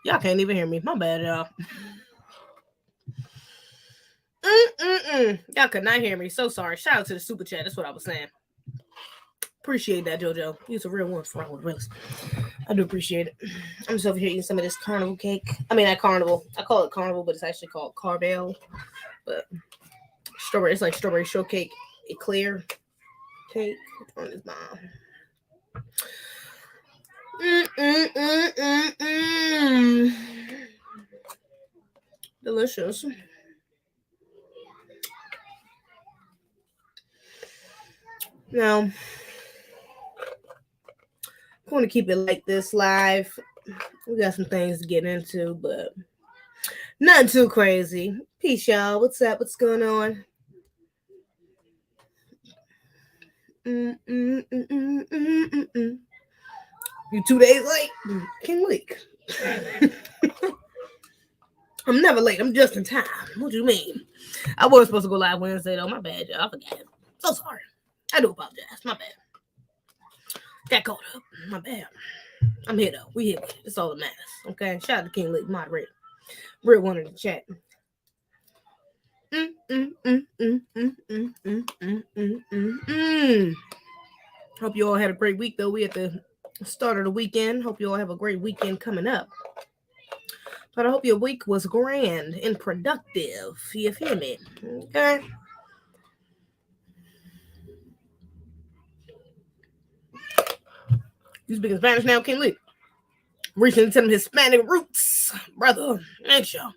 Y'all can't even hear me. My bad, y'all. Y'all could not hear me. So sorry. Shout out to the super chat. That's what I was saying. Appreciate that, JoJo. You're a real one for all the rest. I do appreciate it. I'm just over here eating some of this carnival cake. I mean, not carnival. I call it carnival, but it's actually called Carvel. But strawberry, it's like strawberry shortcake, eclair cake. On his mom. Delicious. Now, I'm going to keep it like this live. We got some things to get into, but nothing too crazy. Peace, y'all. What's up? What's going on? You 2 days late? King Leak. I'm never late. I'm just in time. What do you mean? I was supposed to go live Wednesday, though. My bad, y'all. I forgot. So sorry. I do apologize. My bad. Got caught up. My bad. I'm here, though. We here. It's all that matters. Okay? Shout out to King Leak, moderator. Real one in the chat. Hope you all had a great week, though. We at the start of the weekend. Hope you all have a great weekend coming up. But I hope your week was grand and productive. You feel me? Okay. You speaking Spanish now, King Lee? Reaching into them Hispanic roots, brother. Ain't y'all?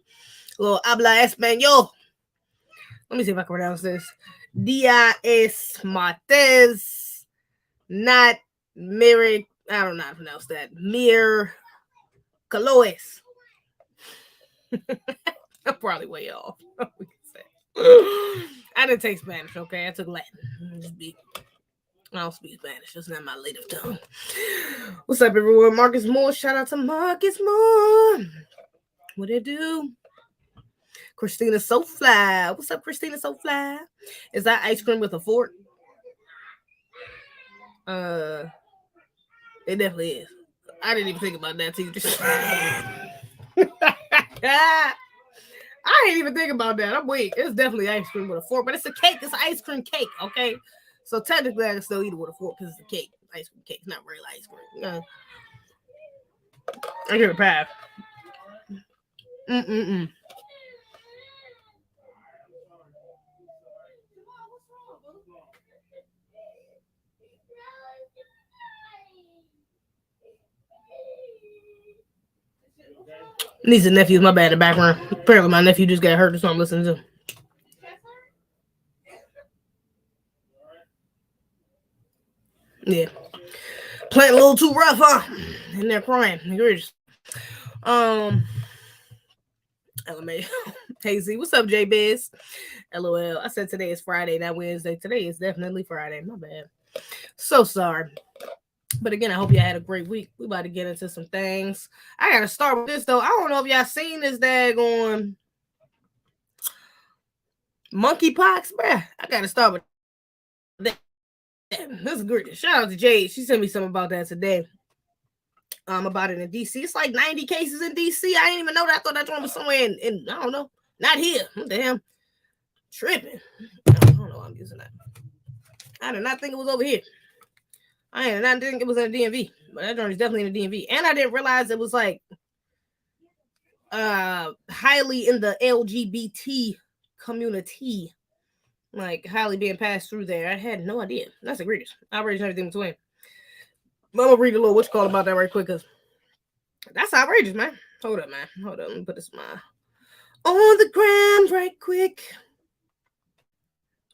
Little habla español. Let me see if I can pronounce this. Dia es martes, not Mir. I don't know how to pronounce that. Mir Caloes. I'm probably way off. I didn't take Spanish, okay? I took Latin. I don't speak Spanish. It's not my native tongue. What's up, everyone? Marcus Moore. Shout out to Marcus Moore. What it do? Christina So Fly. What's up, Christina So Fly? Is that ice cream with a fork? It definitely is. I didn't even think about that till you just. I didn't even think about that. I'm weak. It's definitely ice cream with a fork, but it's a cake. It's an ice cream cake, okay? So technically, I can still eat it with a fork because it's a cake. Ice cream cake. It's not real ice cream. I give it a pass. Niece and nephews, my bad in the background. Apparently, my nephew just got hurt, so I'm listening to. Yeah. Playing a little too rough, huh? And they're crying. LMA. Hey Z, what's up, J Biz? LOL. I said today is Friday, not Wednesday. Today is definitely Friday. My bad. So sorry. But again, I hope y'all had a great week. We about to get into some things. I gotta start with this though. I don't know if y'all seen this daggone monkeypox, bruh. I gotta start with that. This is great. Shout out to Jade. She sent me something about that today. About it in DC. It's like 90 cases in DC. I didn't even know that. I thought that one was somewhere in I don't know. Not here. Damn. Tripping. I don't know why I'm using that. I did not think it was over here. I did not think it was in the DMV. But that joint is definitely in the DMV. And I didn't realize it was like highly in the LGBT community. Like highly being passed through there. I had no idea. That's egregious. Outrageous and everything between. I'm gonna read a little what you call about that right quick, because that's outrageous, man. Hold up, man. Hold up. Let me put this on the ground right quick.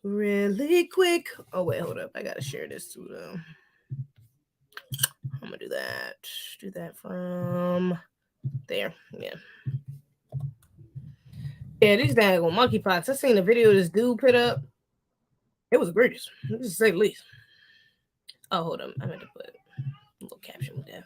Really quick. Oh wait, hold up. I gotta share this too though. I'm gonna do that. Do that from there. Yeah. Yeah, these dang on monkeypox. I seen a video this dude put up. It was egregious, to say the least. Oh, hold on. I meant to put a little caption with that.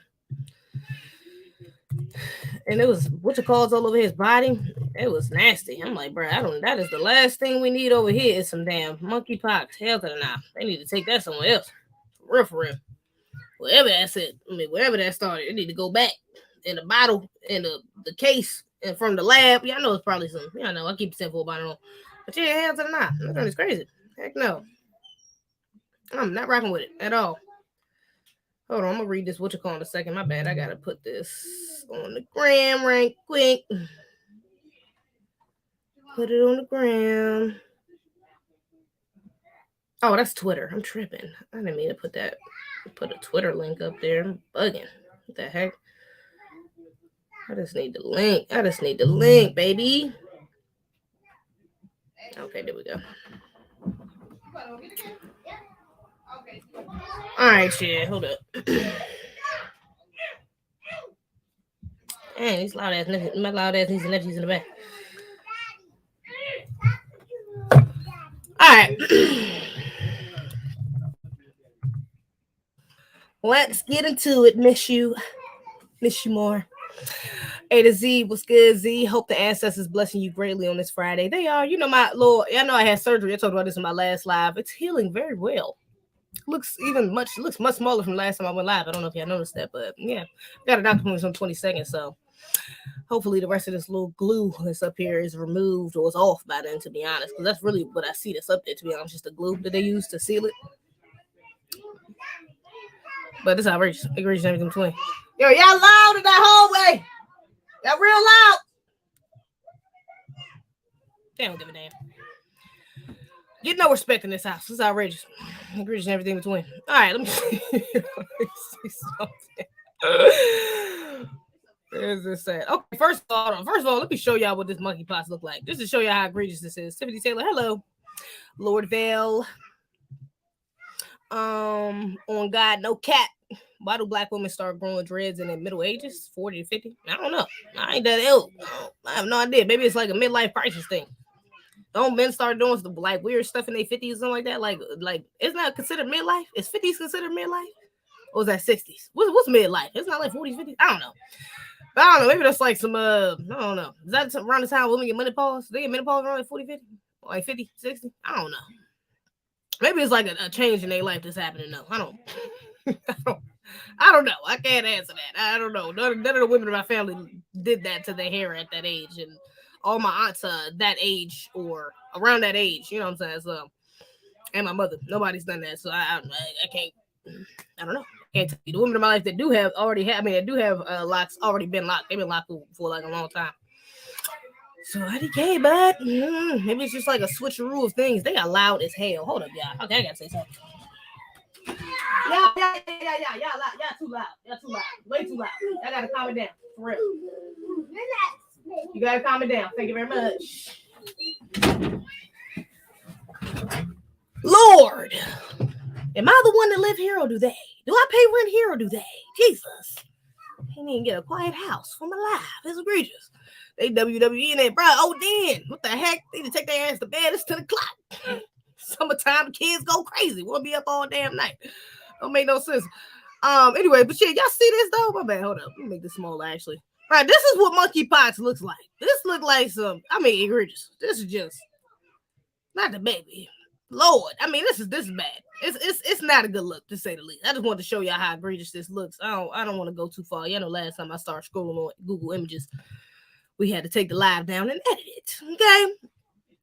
And it was what you calls all over his body. It was nasty. I'm like, bro, that is the last thing we need over here is some damn monkeypox. Hell to the nah. They need to take that somewhere else. For real. Wherever that's it. I mean, wherever that started, it need to go back. the bottle in the case and from the lab. Yeah, I know it's probably some. Yeah, I know I keep the 10-4 bottle on, but yeah, hell to the nah. That joint is crazy. Heck no, I'm not rocking with it at all. Hold on, I'm gonna read this what you call in a second. My bad, I gotta put this on the gram right quick. Put it on the gram. Oh, that's Twitter. I'm tripping. I didn't mean to put a Twitter link up there. I'm bugging. What the heck? I just need the link, baby. Okay, there we go. Alright, shit. Hold up. Dang, these loud ass nieces and nephews in the back. Alright. Let's get into it. Miss you more. A to Z, what's good, Z? Hope the ancestors blessing you greatly on this Friday. They are. You know, my Lord, I know I had surgery. I talked about this in my last live. It's healing very well. Looks much smaller from last time I went live. I don't know if y'all noticed that, but yeah, got a doctor appointment on 22nd, so hopefully the rest of this little glue that's up here is removed or is off by then, to be honest, because that's really what I see that's up there, to be honest, just the glue that they use to seal it. But this is outrageous. Egregious everything between. Yo, y'all loud in that hallway. Y'all real loud. They don't give a damn. Get no respect in this house. This is outrageous. Egregious and everything between. All right, let me see something. There's this sad. Okay, first of all, let me show y'all what this monkeypox look like. Just to show y'all how egregious this is. Tiffany Taylor, hello. Lord Vale. On God, no cap. Why do black women start growing dreads in their middle ages, 40 to 50? I don't know. I ain't that ill. I have no idea. Maybe it's like a midlife crisis thing. Don't men start doing some like weird stuff in their 50s or something like that? Like it's not considered midlife? Is 50s considered midlife? Or is that 60s? What's midlife? It's not like 40s, 50s? I don't know. But I don't know. Maybe that's like some I don't know. Is that around the time women get menopause? They get menopause around like 40, 50? Or like 50, 60? I don't know. Maybe it's like a change in their life that's happening. No, I don't know. I can't answer that. I don't know. None of the women in my family did that to their hair at that age, and all my aunts that age or around that age. You know what I'm saying? So, and my mother, nobody's done that. So I can't. I don't know. I can't tell you. The women in my life that do have locks already been locked. They've been locked for like a long time. So IDK, bud. Maybe it's just like a switcheroo of things. They are loud as hell. Hold up, y'all. Okay, I gotta say something. Y'all too loud. Y'all too loud. Way too loud. I gotta calm it down. For real. You gotta calm it down. Thank you very much. Lord, am I the one that live here or do they? Do I pay rent here or do they? Jesus. Can't even get a quiet house for my life. It's egregious. They WWE in there, bro. Oh, then what the heck? They need to take their ass to bed. It's 10 o'clock. Summertime, the kids go crazy. We'll be up all damn night. Don't make no sense. Anyway, but yeah, y'all see this though? My bad. Hold up. Let me make this smaller actually. All right, this is what monkeypox looks like. This look like some. I mean, egregious. This is just not the baby. Lord, I mean, this is bad. It's not a good look to say the least. I just wanted to show y'all how egregious this looks. I don't want to go too far. You know, last time I started scrolling on Google Images, we had to take the live down and edit it. Okay,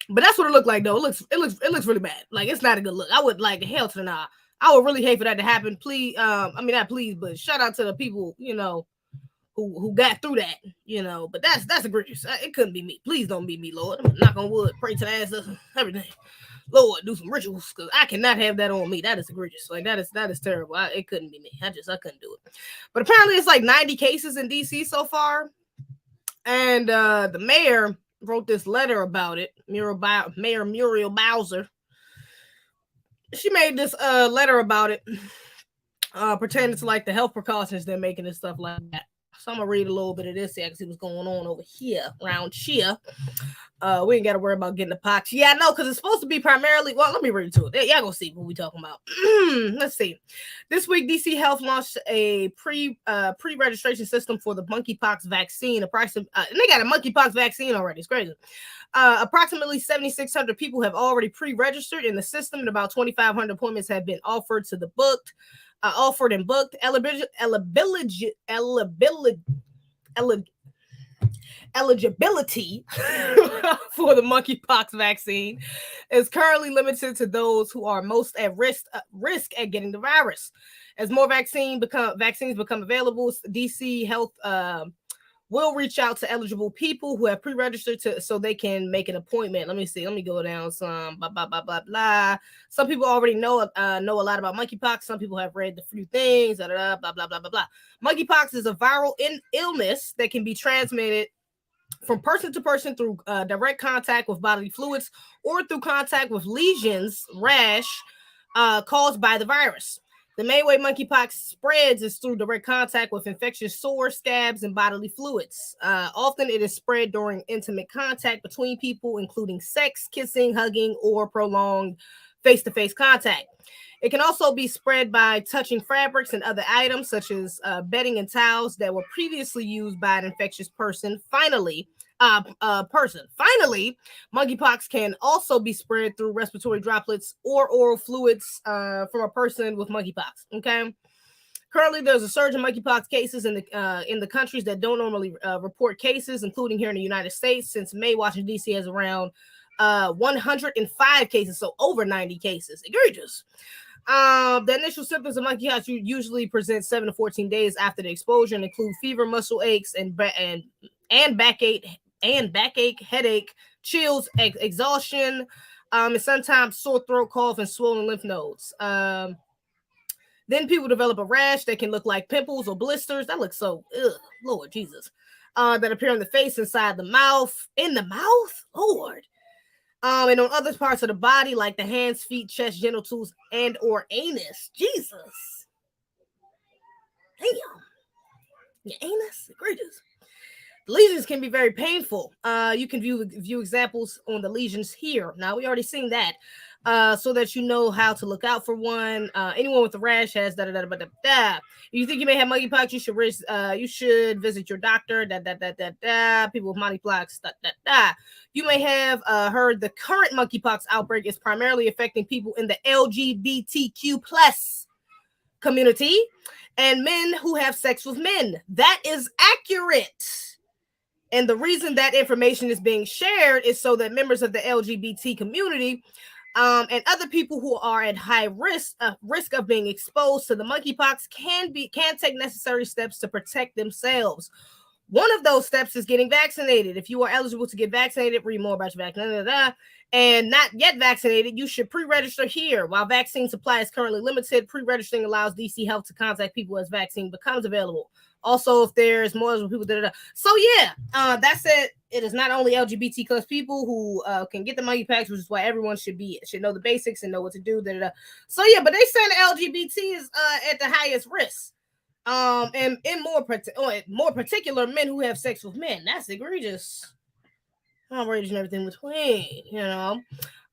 but that's what it looked like though. It looks really bad. Like it's not a good look. I would like hell to the nah. I would really hate for that to happen. Please, I mean not please, but shout out to the people who got through that. But that's egregious. It couldn't be me. Please don't be me, Lord. I'm knock on wood, pray to the ancestors, everything. Lord, do some rituals because I cannot have that on me. That is egregious. Like that is terrible. It couldn't be me. I couldn't do it. But apparently it's like 90 cases in DC so far. And the mayor wrote this letter about it. Mayor Muriel Bowser. She made this letter about it pertaining to like the health precautions they're making and stuff like that. So I'm gonna read a little bit of this here because see what's going on over here around here. We ain't got to worry about getting the pox. Yeah, I know, because it's supposed to be primarily. Well, let me read to it. Y'all gonna see what we talking about. Let's see. This week, DC Health launched a pre-registration system for the monkeypox vaccine. And they got a monkeypox vaccine already. It's crazy. Approximately 7,600 people have already pre-registered in the system, and about 2,500 appointments have been offered and booked. Eligibility eligibility for the monkeypox vaccine is currently limited to those who are most at risk at getting the virus. As more vaccines become available, DC Health will reach out to eligible people who have pre-registered so they can make an appointment. Let me see. Let me go down some blah blah blah blah blah. Some people already know a lot about monkeypox. Some people have read the few things. Blah blah blah blah blah blah. Monkeypox is a viral illness that can be transmitted from person to person through direct contact with bodily fluids or through contact with lesions, rash caused by the virus. The main way monkeypox spreads is through direct contact with infectious sores, scabs, and bodily fluids. Often it is spread during intimate contact between people, including sex, kissing, hugging, or prolonged face-to-face contact. It can also be spread by touching fabrics and other items, such as bedding and towels that were previously used by an infectious person. Finally, monkeypox can also be spread through respiratory droplets or oral fluids from a person with monkeypox. Okay. Currently, there's a surge in monkeypox cases in the countries that don't normally report cases, including here in the United States. Since May, Washington, D.C. has around 105 cases, so over 90 cases. Egregious. The initial symptoms of monkeypox usually present 7 to 14 days after the exposure and include fever, muscle aches, and backache, headache, chills, exhaustion, and sometimes sore throat, cough, and swollen lymph nodes. Then people develop a rash that can look like pimples or blisters. That looks so, Lord Jesus, that appear on the face, inside the mouth, Lord. And on other parts of the body, like the hands, feet, chest, genitals, and or anus. Jesus. Damn. Your anus? Egregious. The lesions can be very painful. You can view examples on the lesions here. Now, we already seen that. So that you know how to look out for one. Anyone with a rash has If you think you may have monkeypox, you should visit your doctor. People with monkeypox. You may have heard the current monkeypox outbreak is primarily affecting people in the LGBTQ plus community and men who have sex with men. That is accurate. And the reason that information is being shared is so that members of the LGBT community and other people who are at high risk of being exposed to the monkeypox can take necessary steps to protect themselves. One of those steps is getting vaccinated. If you are eligible to get vaccinated, read more about your vaccine. And not yet vaccinated, you should pre-register here. While vaccine supply is currently limited, pre-registering allows DC Health to contact people as vaccine becomes available. Also, if there's more people, so yeah, that's it. It is not only LGBT plus people who can get the monkeypox, which is why everyone should know the basics and know what to do. So yeah, but they say the LGBT is at the highest risk. And in more particular, men who have sex with men. That's egregious. Outrage and everything between, you know.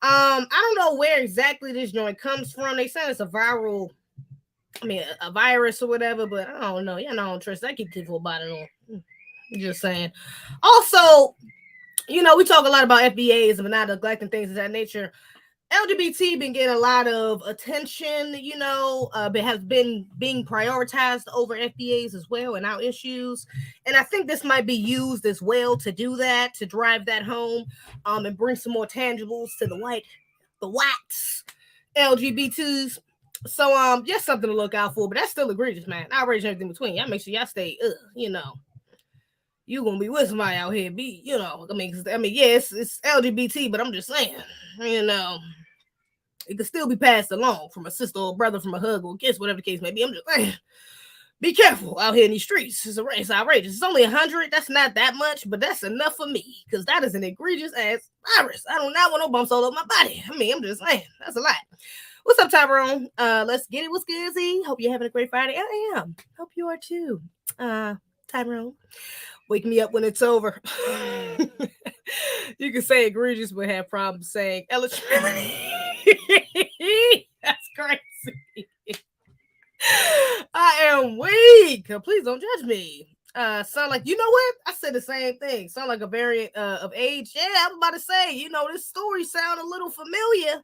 I don't know where exactly this joint comes from. They say it's a virus or whatever, but I don't know. Yeah, I don't trust. I keep people about it on. Just saying. Also, you know, we talk a lot about FBAs and not neglecting things of that nature. LGBT been getting a lot of attention, you know, but has been being prioritized over FBAs as well and our issues. And I think this might be used as well to do that, to drive that home, and bring some more tangibles to the whites, LGBTs. So, just something to look out for, but that's still egregious, man. Outrage and everything between. Y'all make sure y'all stay, you know, you gonna be with somebody out here, yes, it's LGBT, but I'm just saying, you know, it could still be passed along from a sister or brother, from a hug or a kiss, whatever the case may be. I'm just saying, be careful out here in these streets. It's outrageous. It's only 100. That's not that much, but that's enough for me, because that is an egregious ass virus. I do not want no bumps all over my body. I'm just saying, that's a lot. What's up, Tyrone? Let's get it. What's good, Z? Hope you're having a great Friday. I am. Hope you are too. Tyrone, wake me up when it's over. You can say egregious, but have problems saying eligibility. That's crazy. I am weak. Please don't judge me. Sound like, you know what? I said the same thing. Sound like a variant of age. Yeah, I'm about to say, you know, this story sound a little familiar.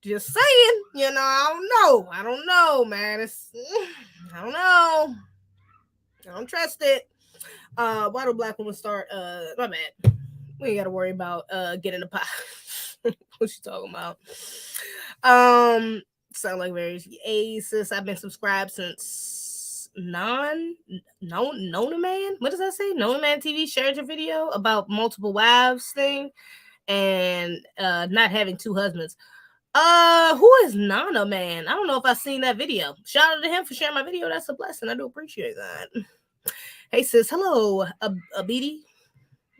Just saying, you know, I don't know, man. I don't know. I don't trust it. Why do black women start? My bad. We ain't got to worry about getting a pie. What you talking about? Sound like very sis. I've been subscribed since Nona Man. What does that say? Nona Man TV shared your video about multiple wives thing and not having two husbands. Who is Nana Man? I don't know if I've seen that video. Shout out to him for sharing my video. That's a blessing. I do appreciate that. Hey sis, hello, Abidi.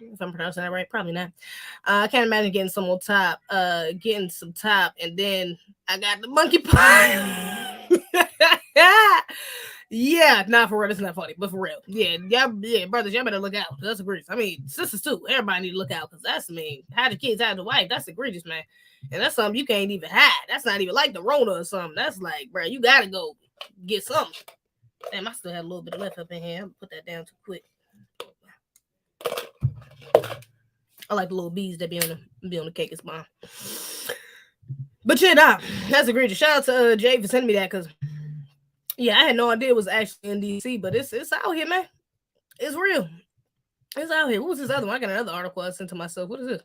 If I'm pronouncing that right, probably not. I can't imagine getting some top, and then I got the monkeypox. Yeah, not for real. It's not funny, but for real, yeah, brothers, y'all better look out. That's egregious. I mean, sisters too. Everybody need to look out because that's Had the kids, had the wife. That's egregious, man. And that's something you can't even hide. That's not even like the Rona or something. That's like, bro, you gotta go get something. Damn, I still have a little bit of left up in here. I'm put that down too quick. I like the little bees that be on the cake. It's mine. But yeah, nah, that's egregious. Shout out to Jay for sending me that because yeah, I had no idea it was actually in DC, but it's out here, man. It's real. It's out here. What was this other one? I got another article I sent to myself. What is this?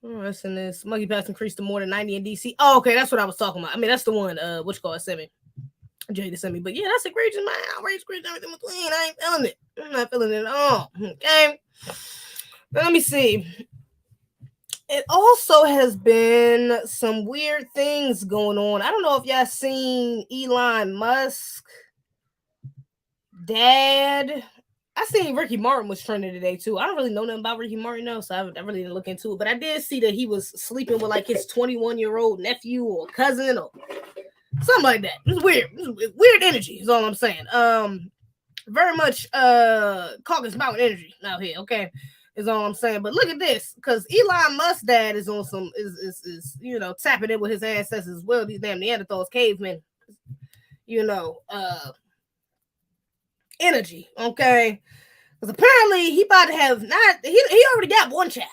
Oh, that's in this. Monkeypox increased to more than 90 in DC. Oh, okay, that's what I was talking about. I mean, that's the one. What you call it? Sent me. Jay to send me. But yeah, that's egregious, man. Outrage, everything was clean. I ain't feeling it. I'm not feeling it at all. Okay. Now, let me see. It also has been some weird things going on. I don't know if y'all seen Elon Musk dad. I seen Ricky Martin was trending today too. I don't really know nothing about Ricky Martin though, so I really didn't look into it. But I did see that he was sleeping with like his 21-year-old nephew or cousin or something like that. It's weird. It's weird energy is all I'm saying. Very much Caucus Mountain energy out here. Okay. Is all I'm saying. But look at this, because Elon Musk's dad is on some is tapping in with his ancestors as well. These damn Neanderthals, cavemen, energy. Okay, because apparently he about to have he already got one child,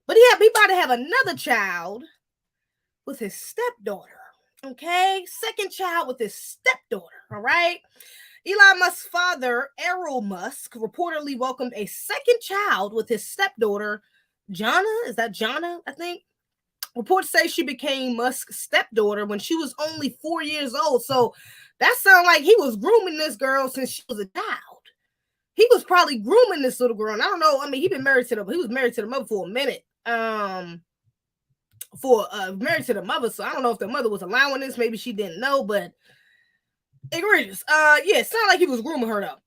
but he about to have another child with his stepdaughter. Okay, second child with his stepdaughter. All right. Elon Musk's father, Errol Musk, reportedly welcomed a second child with his stepdaughter, Jana. Is that Jana, I think? Reports say she became Musk's stepdaughter when she was only 4 years old. So that sounds like he was grooming this girl since she was a child. He was probably grooming this little girl. And I don't know. I mean, he was married to the mother for a minute. Married to the mother. So I don't know if the mother was allowing this. Maybe she didn't know, but egregious. Yeah, it sounded like he was grooming her though.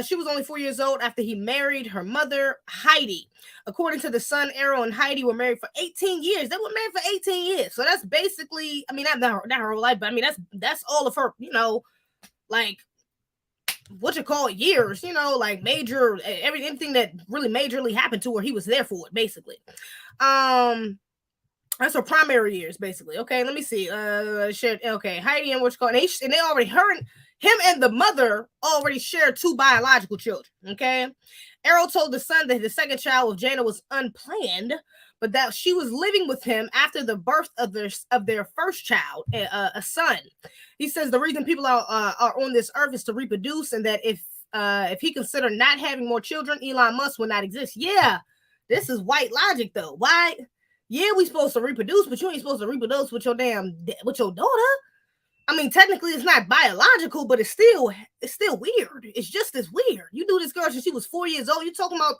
She was only 4 years old after he married her mother, Heidi. According to the son, Errol and Heidi were married for 18 years. They were married for 18 years. So that's basically, I mean, not her whole life, but I mean, that's all of her, like what you call years, like major, everything that really majorly happened to her, he was there for it, basically. That's her primary years, basically. Okay, let me see. Okay, Heidi and what's called, and they already him and the mother already shared 2 biological children. Okay, Errol told the son that the second child with Jana was unplanned, but that she was living with him after the birth of their first child, a son. He says the reason people are on this earth is to reproduce, and that if he considered not having more children, Elon Musk would not exist. Yeah, this is white logic though. Why? Yeah, we supposed to reproduce, but you ain't supposed to reproduce with your daughter. I mean, technically it's not biological, but it's still weird. It's just as weird. You knew this girl since she was 4 years old. You talking about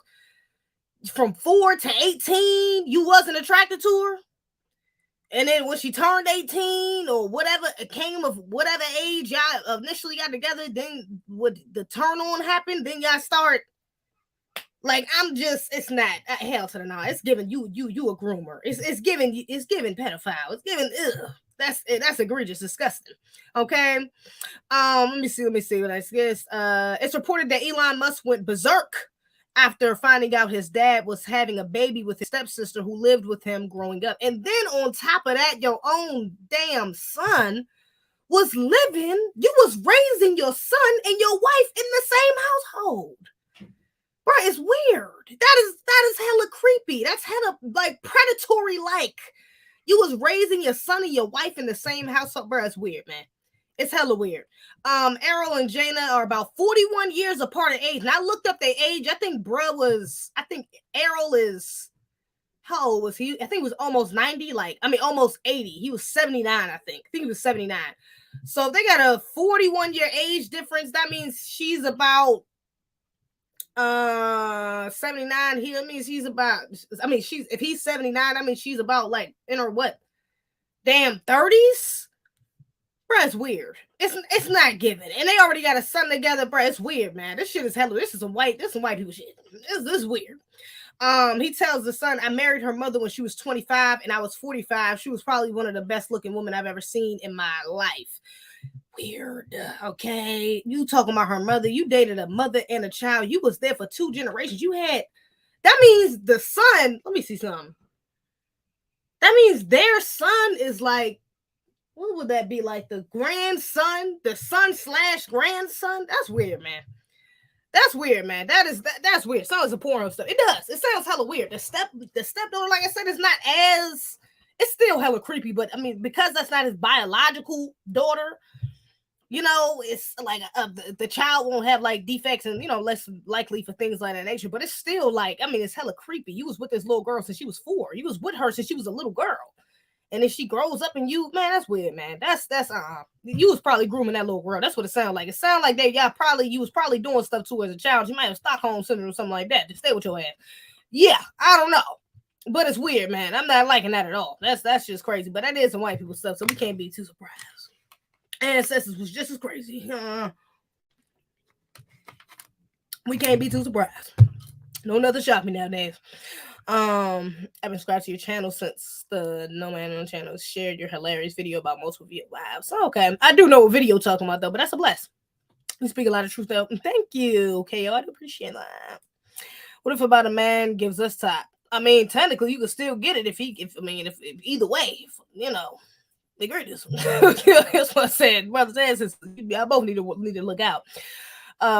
from 4 to 18, you wasn't attracted to her? And then when she turned 18 or whatever, it came of whatever age y'all initially got together, then would the turn on happen? Then y'all start. Like, it's not hell to the no. It's giving you a groomer. It's giving pedophile. It's giving that's egregious, disgusting. Okay. Let me see what I guess. It's reported that Elon Musk went berserk after finding out his dad was having a baby with his stepsister who lived with him growing up. And then on top of that, your own damn son was raising your son and your wife in the same household. Bro, it's weird. That is hella creepy. That's hella like predatory. Like you was raising your son and your wife in the same household. Bro, it's weird, man. It's hella weird. Errol and Jaina are about 41 years apart in age. And I looked up their age. I think Errol is, how old was he? I think he was almost 90, almost 80. He was 79, I think. I think he was 79. So they got a 41-year age difference. That means she's about 79. He, I mean, she's about, if he's 79, I mean, she's about like in her what? Damn 30s? Bruh, it's weird. It's not given. And they already got a son together, bruh. It's weird, man. This shit is hella. This is some white people shit. This is weird. He tells the son, I married her mother when she was 25 and I was 45. She was probably one of the best looking women I've ever seen in my life. Weird. Okay. You talking about her mother. You dated a mother and a child. You was there for 2 generations. That means the son, let me see something. That means their son is like, what would that be, like the grandson, the son/grandson? That's weird, man. That's weird, man. That's weird. Sounds like porno stuff. It does. It sounds hella weird. The stepdaughter, like I said, is not as. It's still hella creepy, but I mean, because that's not his biological daughter, you know, it's like the child won't have like defects and, you know, less likely for things like that nature. But it's still like, I mean, it's hella creepy. You was with this little girl since she was 4. You was with her since she was a little girl. And if she grows up and you, man, that's weird, man. That's you was probably grooming that little girl. That's what it sounds like. It sounds like you was probably doing stuff to her as a child. You might have Stockholm syndrome or something like that. Just stay with your ass. Yeah, I don't know. But it's weird, man. I'm not liking that at all. That's just crazy. But that is some white people stuff, so we can't be too surprised. Ancestors was just as crazy. We can't be too surprised. No nothing shocked me nowadays. I've been subscribed to your channel since the No Man on the channel shared your hilarious video about multiple wives. So, okay, I do know what video talking about though, but that's a bless. You speak a lot of truth though. Thank you, KO. I do appreciate that. What if about a man gives us top? I mean, technically, you could still get it if either way, you know, the greatest. That's what I said. Brother says, I both need to look out.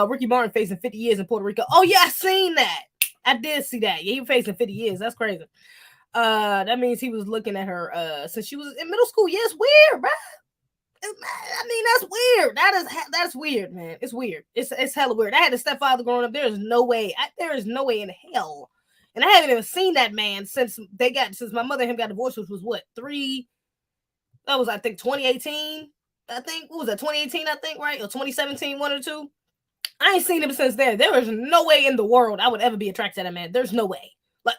Ricky Martin facing 50 years in Puerto Rico. Oh yeah, I seen that. I did see that. Yeah, he was facing 50 years. That's crazy. That means he was looking at her since she was in middle school. Yeah, it's weird, bro. I mean, that's weird. That's weird, man. It's weird. It's hella weird. I had a stepfather growing up. There is no way in hell. And I haven't even seen that man since my mother and him got divorced, which was what, 3? That was, I think, 2018. I think, what was that, 2018, I think, right? Or 2017, 1 or 2. I ain't seen him since then. There is no way in the world I would ever be attracted to that man. There's no way. Like,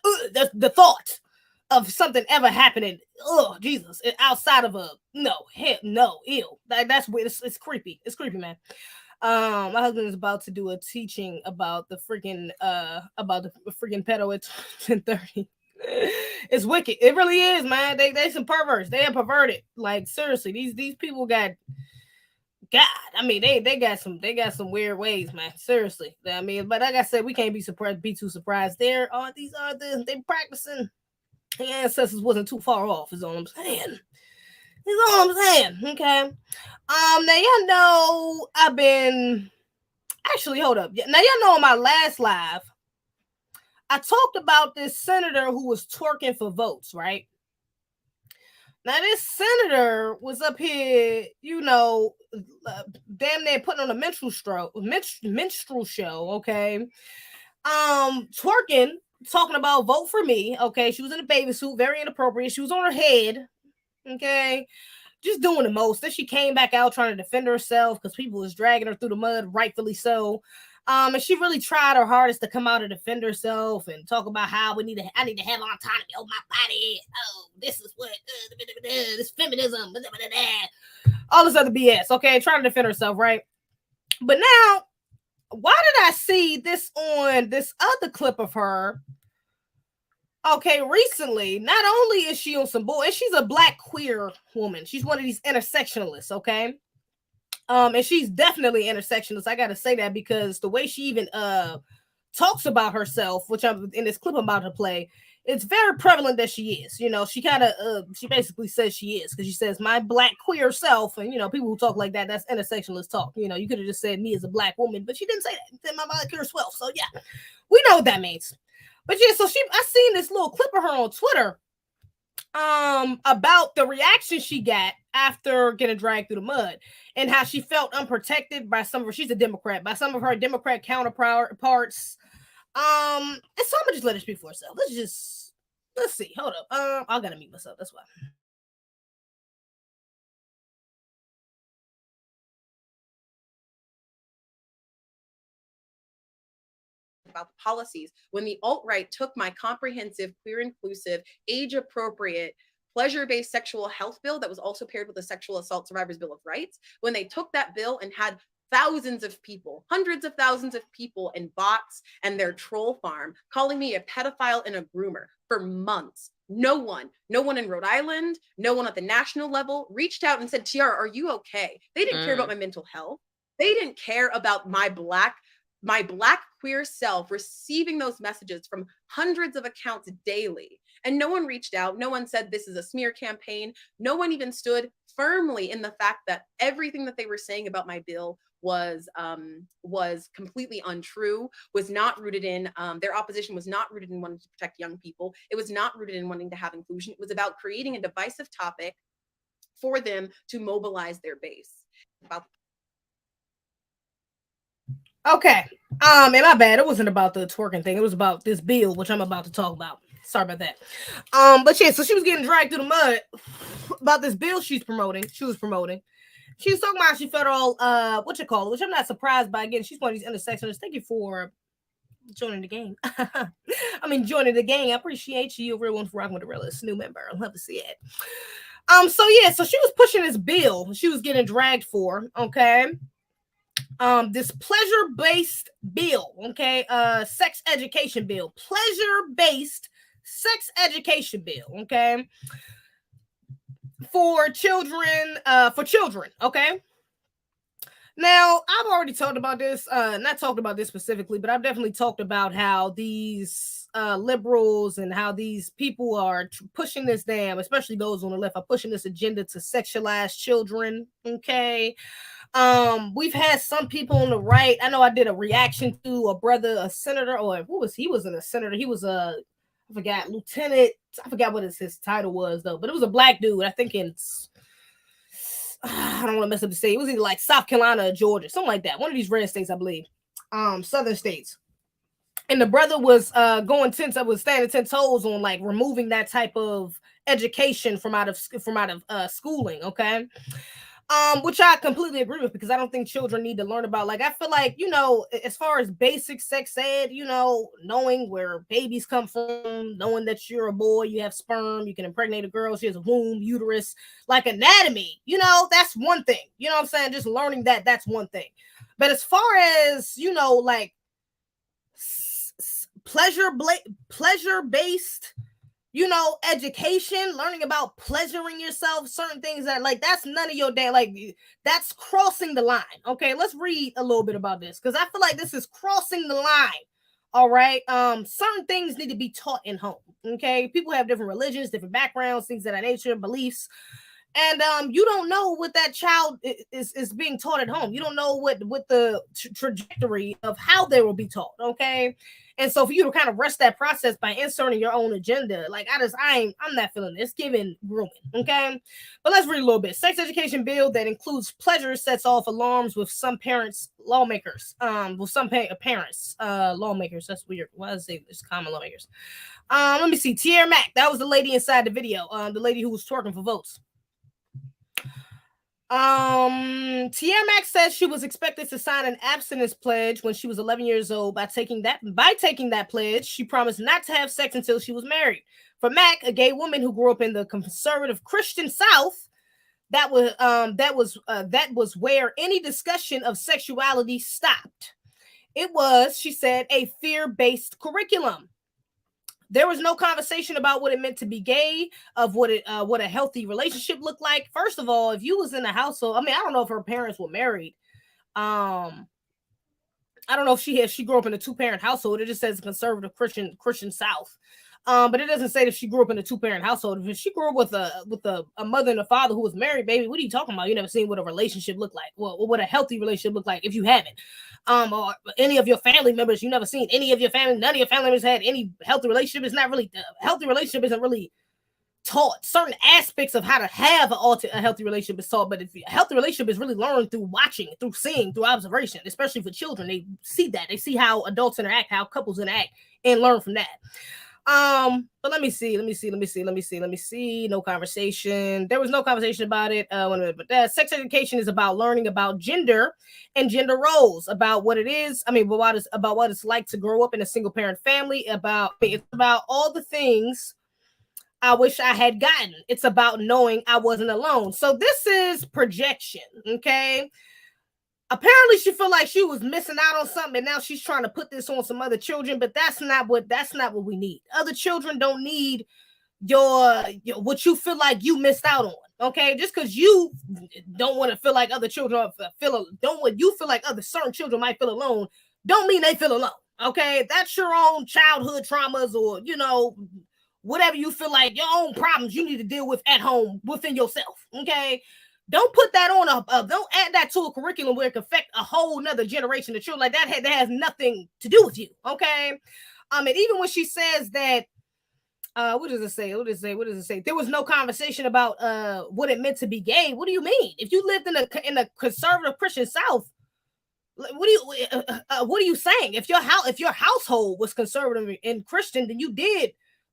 the thought of something ever happening, oh, Jesus, outside of no, ew. That's weird. It's creepy. It's creepy, man. My husband is about to do a teaching about the freaking pedo at 10:30. It's wicked. It really is, man. They some perverts. They are perverted. Like, seriously, these people got God. I mean, they got some weird ways, man. Seriously. I mean, but like I said, we can't be too surprised. They practicing. The ancestors wasn't too far off, is all I'm saying. Okay. Now y'all know I've been hold up. Now y'all know on my last live, I talked about this senator who was twerking for votes, right? Now this senator was up here, you know, damn near putting on a minstrel show, okay? Twerking, talking about vote for me, okay? She was in a bathing suit, very inappropriate. She was on her head, okay? Just doing the most. Then she came back out trying to defend herself because people was dragging her through the mud, rightfully so. And she really tried her hardest to come out and defend herself and talk about how I need to have autonomy over my body. Oh, this is what this feminism, all this other BS. Okay, trying to defend herself, right? But now, why did I see this on this other clip of her? Okay, recently, not only is she on some bull, and she's a black queer woman. She's one of these intersectionalists, okay? And she's definitely intersectionalist. I gotta say that because the way she even talks about herself, which I'm in this clip I'm about to play, it's very prevalent that she is. You know, she kind of she basically says she is because she says my black queer self, and you know, people who talk like that, that's intersectionalist talk. You know, you could have just said me as a black woman, but she didn't say that. She said my black queer self. So yeah, we know what that means. But yeah, so I seen this little clip of her on Twitter about the reaction she got after getting dragged through the mud, and how she felt unprotected by some of her, she's a Democrat, by some of her Democrat counterparts. And so I'm gonna just let her speak for herself. Let's see. Hold up. I gotta mute myself. That's why. About the policies when the alt-right took my comprehensive, queer inclusive, age-appropriate, pleasure-based sexual health bill that was also paired with the Sexual Assault Survivors Bill of Rights, when they took that bill and had thousands of people, hundreds of thousands of people in bots and their troll farm calling me a pedophile and a groomer for months. No one in Rhode Island, no one at the national level reached out and said, Tiara, are you okay? They didn't care about my mental health. They didn't care about my black queer self receiving those messages from hundreds of accounts daily. And no one reached out. No one said this is a smear campaign. No one even stood firmly in the fact that everything that they were saying about my bill was completely untrue, was not rooted in, their opposition was not rooted in wanting to protect young people. It was not rooted in wanting to have inclusion. It was about creating a divisive topic for them to mobilize their base. Okay. And my bad. It wasn't about the twerking thing. It was about this bill, which I'm about to talk about. Sorry about that. But yeah, so she was getting dragged through the mud about this bill she was promoting. She was talking about she felt all which I'm not surprised by. Again, she's one of these intersectionalists. Thank you for joining the game. Joining the gang. I appreciate you, everyone, for rocking with the realist new member. I'd love to see it. So she was pushing this bill she was getting dragged for, okay? This pleasure-based bill, okay? Sex education bill. Pleasure-based sex education bill, okay? For children, okay? Now, I've already talked about this, not talked about this specifically, but I've definitely talked about how these liberals and how these people are pushing this especially those on the left, are pushing this agenda to sexualize children, okay? We've had some people on the right. I know I did a reaction to a senator, or who was he? Wasn't a senator. He was I forgot, lieutenant. I forgot what his title was though, but it was a black dude. I think I don't want to mess up the state. It was either like South Carolina or Georgia, something like that. One of these red states, I believe. Southern states. And the brother was standing 10 toes on like removing that type of education from out of schooling, okay? Which I completely agree with, because I don't think children need to learn about, like, I feel like, as far as basic sex ed, knowing where babies come from, knowing that you're a boy, you have sperm, you can impregnate a girl, she has a womb, uterus, like anatomy, that's one thing. You know what I'm saying? Just learning that's one thing. But as far as, like pleasure-based, education, learning about pleasuring yourself, certain things that, like, that's none of your damn, like, that's crossing the line. Okay, let's read a little bit about this, because I feel like this is crossing the line. All right. Certain things need to be taught in home. Okay, people have different religions, different backgrounds, things of that nature, beliefs. And you don't know what that child is being taught at home. You don't know what the trajectory of how they will be taught. Okay. And so for you to kind of rush that process by inserting your own agenda, like, I'm not feeling this. It's giving grooming. Okay. But let's read a little bit. Sex education bill that includes pleasure sets off alarms with some parents, lawmakers. Lawmakers. That's weird. Why does it say it's common lawmakers? Let me see. Tiara Mack. That was the lady inside the video. The lady who was twerking for votes. Tiara Mack says she was expected to sign an abstinence pledge when she was 11 years old. By taking that pledge, she promised not to have sex until she was married. For Mack, a gay woman who grew up in the conservative Christian South, that was where any discussion of sexuality stopped. It was, she said, a fear-based curriculum. There was no conversation about what it meant to be gay, of what a healthy relationship looked like. First of all, if you was in a household, I don't know if her parents were married. I don't know if she grew up in a 2-parent household. It just says conservative Christian South. But it doesn't say if she grew up in a 2-parent household. If she grew up with a mother and a father who was married, baby, what are you talking about? You never seen what a relationship looked like. Well, what a healthy relationship looked like if you haven't. Or any of your family members, you never seen none of your family members had any healthy relationship. It's not really, healthy relationship isn't really taught. Certain aspects of how to have a healthy relationship is taught, but if a healthy relationship is really learned through watching, through seeing, through observation, especially for children. They see that. They see how adults interact, how couples interact, and learn from that. But let me see. No conversation. There was no conversation about it. But sex education is about learning about gender and gender roles, about what it is. About what it's like to grow up in a single parent family. It's about all the things I wish I had gotten. It's about knowing I wasn't alone. So this is projection, okay? Apparently she felt like she was missing out on something, and now she's trying to put this on some other children, but that's not what we need. Other children don't need your what you feel like you missed out on, okay? Just because you don't want to feel like other children you feel like other certain children might feel alone, don't mean they feel alone, okay? That's your own childhood traumas, or whatever you feel like, your own problems you need to deal with at home within yourself, okay? Don't put that on don't add that to a curriculum where it can affect a whole nother generation of children. Like that has nothing to do with you, okay? And even when she says that, what does it say? There was no conversation about what it meant to be gay. What do you mean? If you lived in a conservative Christian South, what are you saying? If your household was conservative and Christian, then you did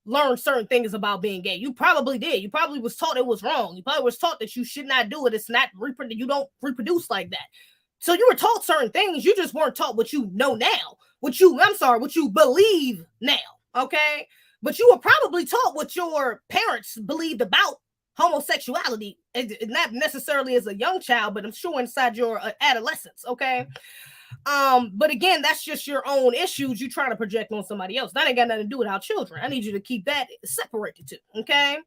learn certain things about being gay. You probably did. You probably was taught it was wrong. You probably was taught that you should not do it. It's not you don't reproduce like that. So you were taught certain things. You just weren't taught what you know now. What you believe now. Okay. But you were probably taught what your parents believed about homosexuality, not necessarily as a young child, but I'm sure inside your adolescence. Okay. But again, that's just your own issues you trying to project on somebody else. That ain't got nothing to do with our children. I need you to keep that separated too. Okay.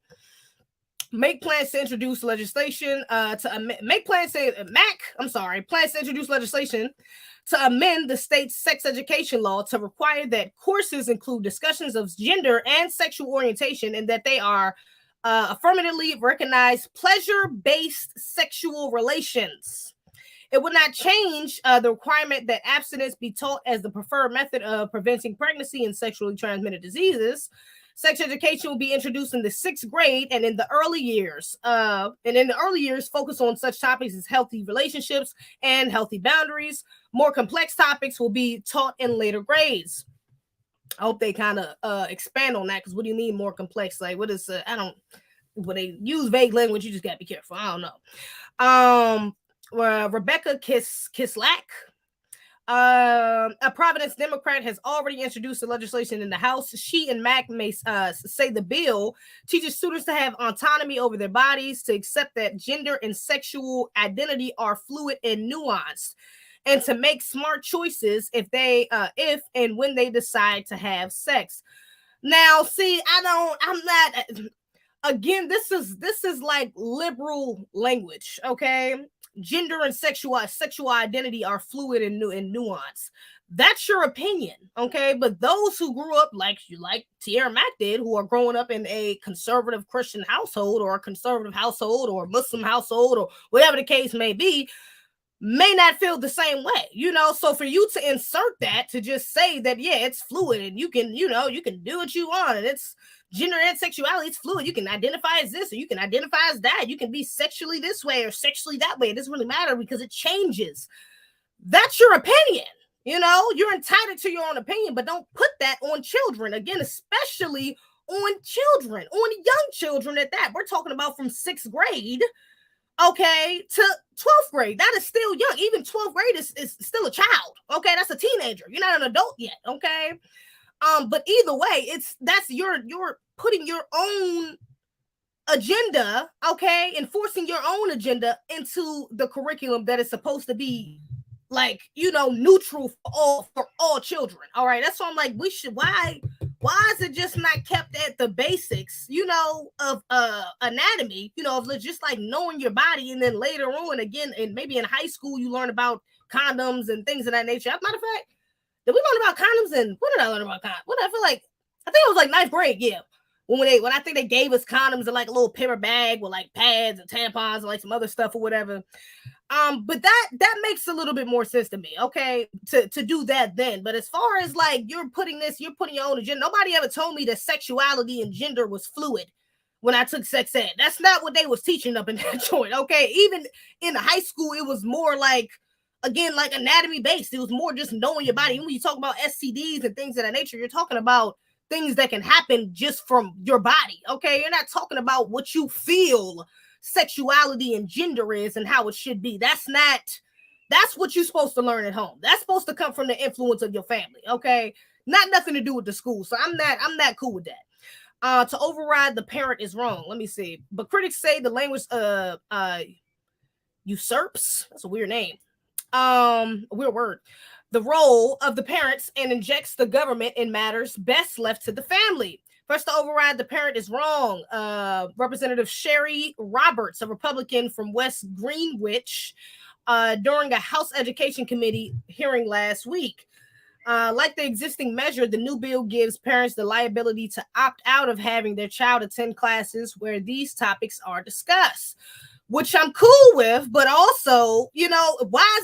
Make plans to introduce legislation plans to introduce legislation to amend the state's sex education law to require that courses include discussions of gender and sexual orientation, and that they are affirmatively recognized pleasure-based sexual relations. It would not change the requirement that abstinence be taught as the preferred method of preventing pregnancy and sexually transmitted diseases. Sex education will be introduced in the 6th grade and in the early years. Focus on such topics as healthy relationships and healthy boundaries. More complex topics will be taught in later grades. I hope they kind of expand on that, because what do you mean more complex? Like, what is when they use vague language, you just gotta be careful. I don't know. Rebecca Kislak, a Providence Democrat, has already introduced the legislation in the House. She and Mac may say the bill teaches students to have autonomy over their bodies, to accept that gender and sexual identity are fluid and nuanced, and to make smart choices if and when they decide to have sex. Now, see, I'm not. Again, this is like liberal language, okay? Gender and sexual identity are fluid and nuanced. That's your opinion, okay? But those who grew up like Tierra Mack did, who are growing up in a conservative Christian household, or a conservative household, or Muslim household, or whatever the case may be, may not feel the same way, So for you to insert that, to just say that, yeah, it's fluid and you can do what you want, and it's gender and sexuality, it's fluid. You can identify as this, or you can identify as that. You can be sexually this way or sexually that way. It doesn't really matter because it changes. That's your opinion. You're entitled to your own opinion, but don't put that on children. Again, especially on children, on young children at that. We're talking about from 6th grade, okay, to 12th grade. That is still young. Even 12th grade is still a child. Okay, that's a teenager. You're not an adult yet. Okay. But either way, you're putting your own agenda, okay, enforcing your own agenda into the curriculum that is supposed to be neutral for all children. All right, that's why I'm like, why is it just not kept at the basics, of anatomy, of just like knowing your body, and then later on again, and maybe in high school you learn about condoms and things of that nature. As a matter of fact, did we learn about condoms? And when did I learn about condoms? I think it was like 9th grade, yeah. When I think they gave us condoms in like a little paper bag with like pads and tampons and like some other stuff or whatever. But that makes a little bit more sense to me, okay, to do that then. But as far as like you're putting your own agenda, nobody ever told me that sexuality and gender was fluid. when I took sex ed. That's not what they was teaching up in that joint, okay? Even in the high school, it was more like, again, like anatomy based. It was more just knowing your body. When you talk about STDs and things of that nature, you're talking about things that can happen just from your body, okay? You're not talking about what you feel sexuality and gender is and how it should be. That's what you're supposed to learn at home. That's supposed to come from the influence of your family, okay? Not nothing to do with the school. So I'm not cool with that. To override the parent is wrong. Let me see. But critics say the language usurps. That's a weird name. A weird word. The role of the parents and injects the government in matters best left to the family. First, to override the parent is wrong. Representative Sherry Roberts, a Republican from West Greenwich, during a House Education Committee hearing last week. Like the existing measure, the new bill gives parents the liability to opt out of having their child attend classes where these topics are discussed, which I'm cool with, but also, why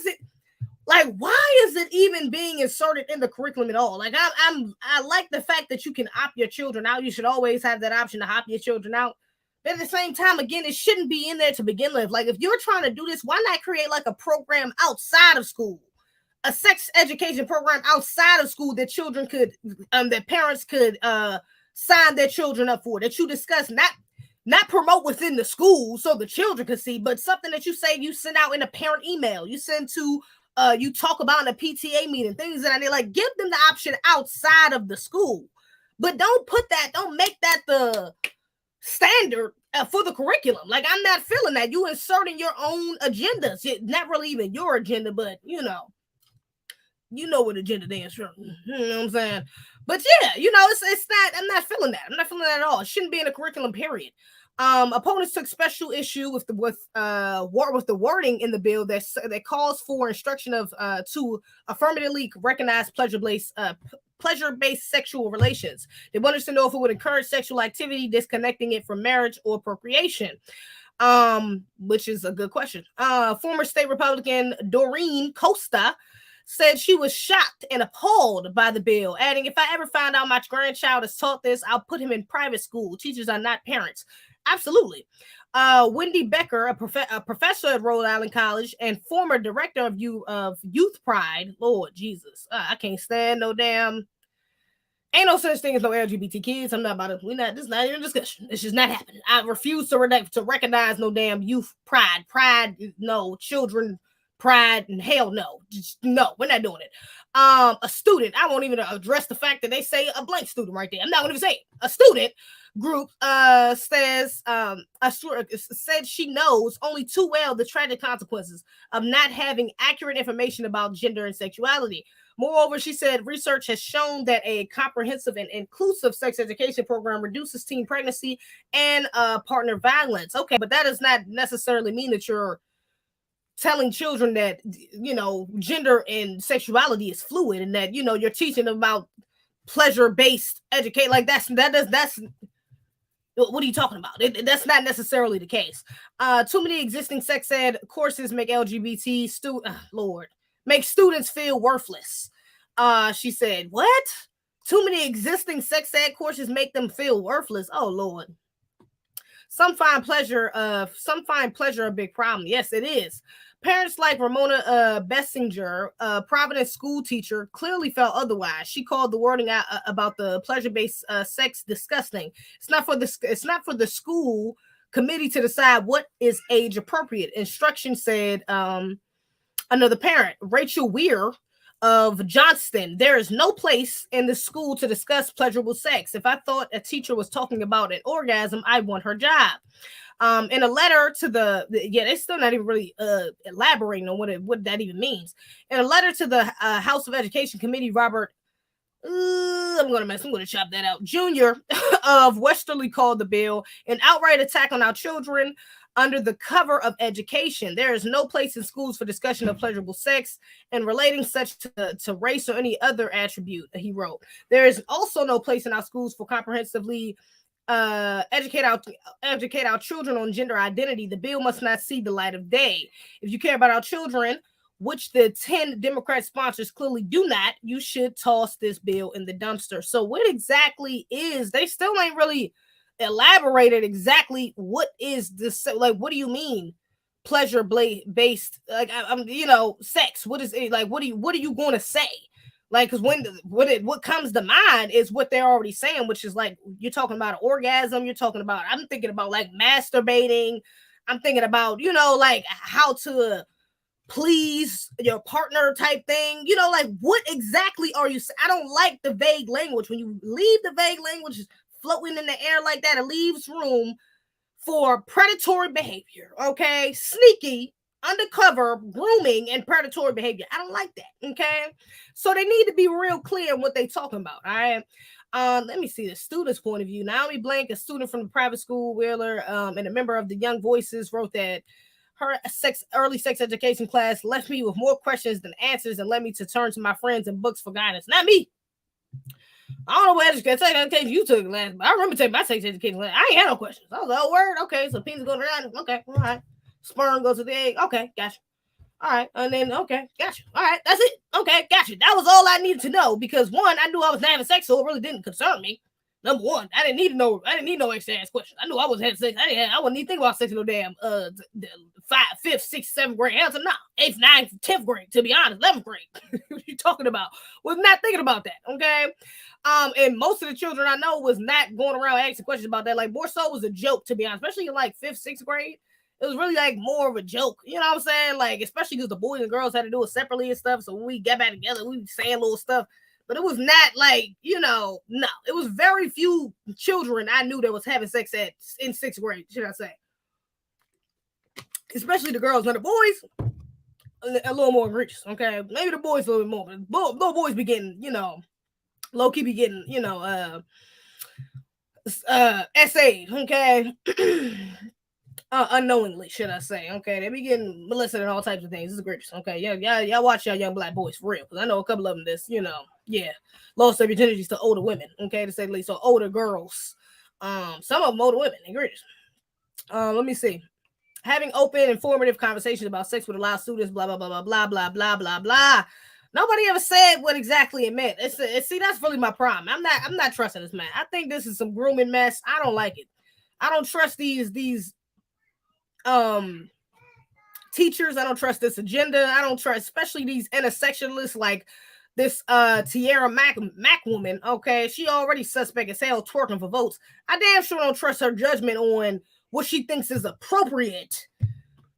is it even being inserted in the curriculum at all? Like, I like the fact that you can opt your children out. You should always have that option to opt your children out. But at the same time, again, it shouldn't be in there to begin with. Like, if you're trying to do this, why not create like a program outside of school? A sex education program outside of school that children could, that parents could sign their children up for, that you discuss, not promote within the school so the children could see, but something that you say you send out in a parent email, you send to, you talk about in a PTA meeting, things that they like, give them the option outside of the school, but don't make that the standard for the curriculum. Like, I'm not feeling that. You inserting your own agendas, not really even your agenda, but you know what agenda they insert. You know what I'm saying? But yeah, it's not. I'm not feeling that. I'm not feeling that at all. It shouldn't be in a curriculum. Period. Opponents took special issue with the wording in the bill that calls for instruction of to affirmatively recognize pleasure-based sexual relations. They wanted to know if it would encourage sexual activity, disconnecting it from marriage or procreation. Which is a good question. Former state Republican Doreen Costa said she was shocked and appalled by the bill, adding, if I ever find out my grandchild is taught this, I'll put him in private school. Teachers are not parents. Absolutely. Wendy Becker, a professor at Rhode Island College and former director of Youth Pride, Lord Jesus, I can't stand no damn, ain't no such thing as no LGBT kids. I'm not about it. This is not even a discussion. It's just not happening. I refuse to recognize no damn youth pride. Pride, no. Children pride, and hell no. Just, no, we're not doing it. A student, I won't even address the fact that they say a blank student right there. I'm not going to say it. A student group said she knows only too well the tragic consequences of not having accurate information about gender and sexuality. Moreover, she said research has shown that a comprehensive and inclusive sex education program reduces teen pregnancy and partner violence. Okay, but that does not necessarily mean that you're telling children that, gender and sexuality is fluid and that, you're teaching them about pleasure-based education. Like that's what are you talking about? That's not necessarily the case. Too many existing sex ed courses make make students feel worthless. She said, what? Too many existing sex ed courses make them feel worthless. Oh Lord. Some find pleasure a big problem. Yes, it is. Parents like Ramona Bessinger, a Providence school teacher, clearly felt otherwise. She called the wording out about the pleasure-based sex disgusting. It's not for the school committee to decide what is age appropriate. Instruction said another parent, Rachel Weir of Johnston, there is no place in the school to discuss pleasurable sex. If I thought a teacher was talking about an orgasm, I want her job. In a letter to they're still not even really elaborating on what that even means. In a letter to the House of Education Committee, Robert, I'm gonna chop that out, Jr. of Westerly called the bill an outright attack on our children under the cover of education. There is no place in schools for discussion of pleasurable sex and relating such to race or any other attribute, he wrote. There is also no place in our schools for comprehensively educate our children on gender identity. The bill must not see the light of day. If you care about our children, which the 10 Democrat sponsors clearly do not, you should toss this bill in the dumpster. So what exactly is, they still ain't really elaborated exactly what is this, like, what do you mean pleasure based, like, I'm sex, what is it, like, what are you going to say? Like, because what comes to mind is what they're already saying, which is like, you're talking about an orgasm, I'm thinking about like masturbating, I'm thinking about, like how to please your partner type thing, like, what exactly are you I don't like the vague language. When you leave the vague language floating in the air like that, it leaves room for predatory behavior, okay? Sneaky, undercover, grooming, and predatory behavior. I don't like that, okay? So they need to be real clear on what they're talking about, all right? Let me see the student's point of view. Naomi Blank, a student from the private school, Wheeler, and a member of the Young Voices, wrote that her early sex education class left me with more questions than answers and led me to turn to my friends and books for guidance. Not me. I don't know what education you took last, but I remember taking my sex education class. I ain't had no questions. I was like, oh, word? Okay, so penis going around. Okay, all right. Sperm goes to the egg. Okay, gotcha. All right, and then, okay, gotcha. All right, that's it. Okay, gotcha. That was all I needed to know, because one, I knew I was not having sex, so it really didn't concern me. Number one, I didn't need no extra ass questions. I knew I was having sex. I wouldn't even think about sex in no damn 5th, 6th, 7th grade. Hell, no, 8th, 9th, 10th grade. To be honest, 11th grade. What you talking about? Was not thinking about that. Okay, and most of the children I know was not going around asking questions about that. Like, more so was a joke, to be honest, especially in like 5th, 6th grade. It was really like more of a joke, you know what I'm saying? Like, especially because the boys and girls had to do it separately and stuff. So when we got back together, we were saying little stuff. But it was not like, no, it was very few children I knew that was having sex in 6th grade, should I say. Especially the girls. Now the boys, a little more egregious, okay? Maybe the boys a little bit more, but little boys be getting, low-key be getting, essayed, okay? Unknowingly, should I say? Okay, they be getting molested and all types of things. It's egregious. Okay, y'all watch y'all young black boys for real, because I know a couple of them that's lost their virginities to older women. Okay, to say the least, so older girls. Some of them older women. Egregious. Let me see. Having open, informative conversations about sex would allow students. Blah blah blah blah blah blah blah blah blah. Nobody ever said what exactly it meant. See, that's really my problem. I'm not trusting this man. I think this is some grooming mess. I don't like it. I don't trust these teachers. I don't trust this agenda. I don't trust, especially these intersectionalists like this Tiara Mac woman. Okay, she already suspect as hell twerking for votes. I damn sure don't trust her judgment on what she thinks is appropriate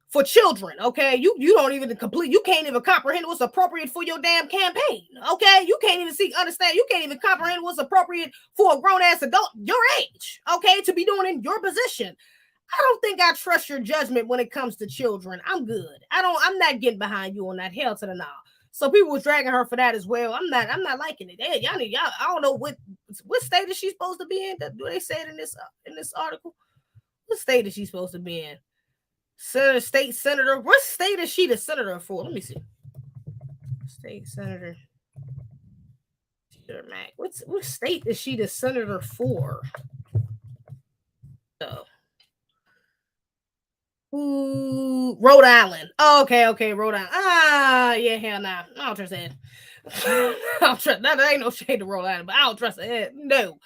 for children. Okay, you don't even you can't even comprehend what's appropriate for your damn campaign. Okay, you can't even understand. You can't even comprehend what's appropriate for a grown ass adult your age. Okay, to be doing in your position. I don't think I trust your judgment when it comes to children. I'm good. I'm not getting behind you on that. Hell to the no. So people was dragging her for that as well. I'm not liking it. Hey, y'all, I don't know what state is she supposed to be in. Do they say it in this article? What state is she supposed to be in? State senator. What state is she the senator for? Let me see. State senator. Mac. What state is she the senator for? Oh. Ooh, Rhode Island. Oh, okay, Rhode Island. Yeah, hell nah. I don't trust that. I don't trust that. There ain't no shade to Rhode Island, but I don't trust that. No.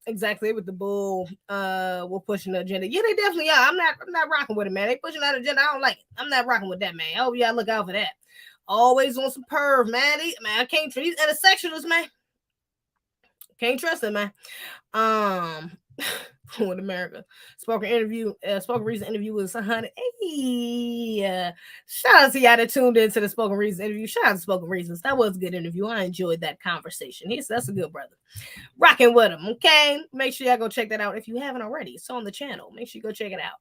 Exactly, with the bull. We're pushing the agenda. Yeah, they definitely are. I'm not rocking with it, man. They pushing that agenda. I don't like it. I'm not rocking with that, man. Oh yeah, look out for that. Always on some perv, man. I can't trust these intersectionalists, man. Can't trust them, man. With America. Spoken Reason interview with 100. Hey, shout out to y'all that tuned into the Spoken Reason interview. Shout out to Spoken Reasons. That was a good interview. I enjoyed that conversation. That's a good brother. Rocking with him. Okay, make sure y'all go check that out if you haven't already. It's on the channel. Make sure you go check it out.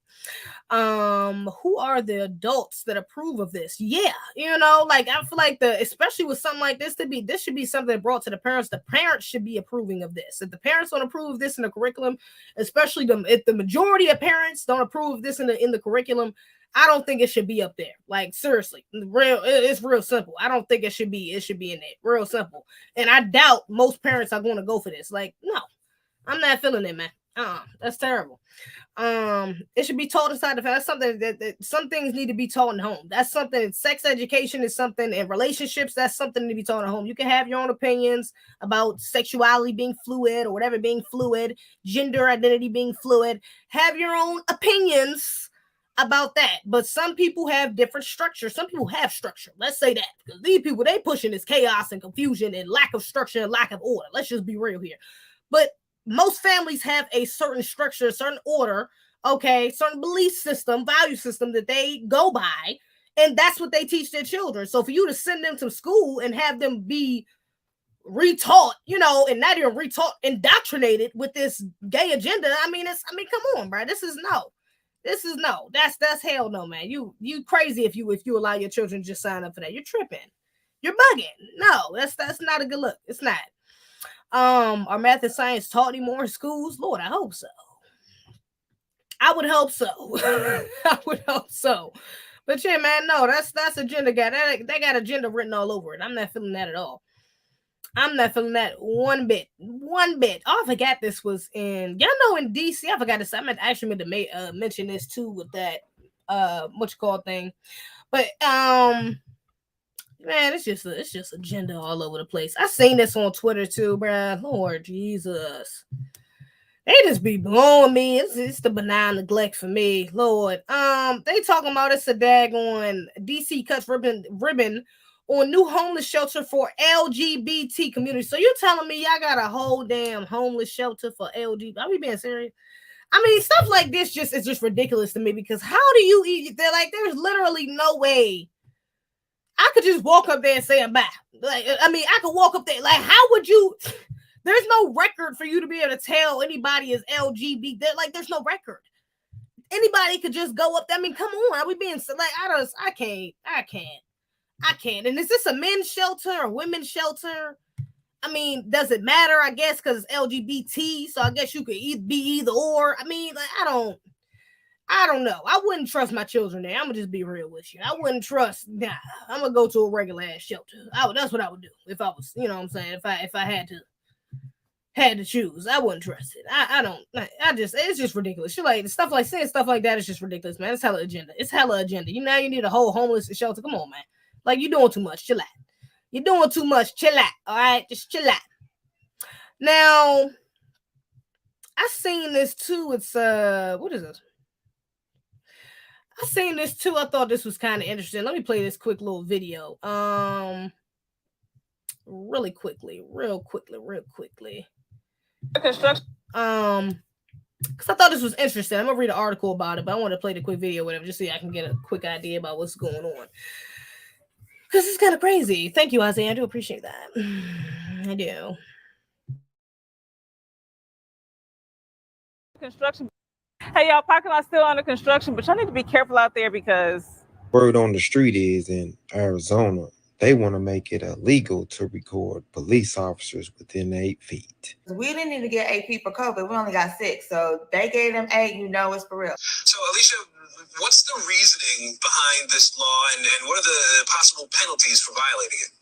Who are the adults that approve of this? Yeah, like I feel like especially with something like this, this should be something brought to the parents. The parents should be approving of this. If the parents don't approve of this in the curriculum, especially if the majority of parents don't approve of this in the curriculum, I don't think it should be up there. Like, seriously, it's real simple. I don't think it should be in there. Real simple. And I doubt most parents are going to go for this. Like, no, I'm not feeling it, man. That's terrible. It should be taught inside the family. That's something that some things need to be taught in home. That's something. Sex education is something in relationships. That's something to be taught at home. You can have your own opinions about sexuality being fluid or whatever being fluid, gender identity being fluid. Have your own opinions about that. But some people have different structure. Some people have structure. Let's say that, because these people, they pushing this chaos and confusion and lack of structure and lack of order. Let's just be real here. But most families have a certain structure, a certain order, okay, certain belief system, value system that they go by, and that's what they teach their children. So for you to send them to school and have them be retaught, you know, and not even retaught, indoctrinated with this gay agenda, come on, bro. This is no. That's hell no, man. You crazy if you allow your children to just sign up for that. You're tripping. You're bugging. No, that's not a good look. It's not. Are math and science taught anymore in schools? Lord, I hope so. I would hope so. I would hope so. But yeah, man, no, that's agenda guy. They got agenda written all over it. I'm not feeling that at all. I'm not feeling that one bit. Oh, I forgot this was in, y'all know, in DC. I forgot this. I actually meant to mention this too with that thing. But man, it's just agenda all over the place. I seen this on Twitter too, bruh. Lord Jesus. They just be blowing me. It's the benign neglect for me. Lord. They talking about it's a daggone DC cuts ribbon on new homeless shelter for LGBT community. So you're telling me y'all got a whole damn homeless shelter for LGBT? Are we being serious? I mean, stuff like this is just ridiculous to me, because how do you eat? They're like, there's literally no way I could just walk up there and say I'm back. I could walk up there. Like, how would you? There's no record for you to be able to tell anybody is LGBT. There's no record. Anybody could just go up there. I mean, come on. Are we being like? I can't. And is this a men's shelter or women's shelter? I mean, does it matter? I guess because it's LGBT, so I guess you could be either or. I mean, like, I don't know. I wouldn't trust my children there. I'm gonna just be real with you. I wouldn't trust. Nah, I'm gonna go to a regular ass shelter. That's what I would do if I was, you know what I'm saying. If I had to choose, I wouldn't trust it. It's just ridiculous. Saying stuff like that is just ridiculous, man. It's hella agenda. You need a whole homeless shelter. Come on, man. Like, you're doing too much. Chill out. You're doing too much. Chill out. All right, just chill out. Now, I seen this too. It's what is this? I seen this too. I thought this was kind of interesting. Let me play this quick little video. Real quickly. Construction. Because I thought this was interesting. I'm gonna read an article about it, but I want to play the quick video, whatever, just so I can get a quick idea about what's going on. Because it's kind of crazy. Thank you, Isaiah. I do appreciate that. I do. Construction. Hey, y'all, parking lot's still under construction, but y'all need to be careful out there, because word on the street is in Arizona, they want to make it illegal to record police officers within 8 feet. We didn't need to get 8 people COVID. We only got 6. So they gave them 8, it's for real. So, Alicia, what's the reasoning behind this law, and what are the possible penalties for violating it?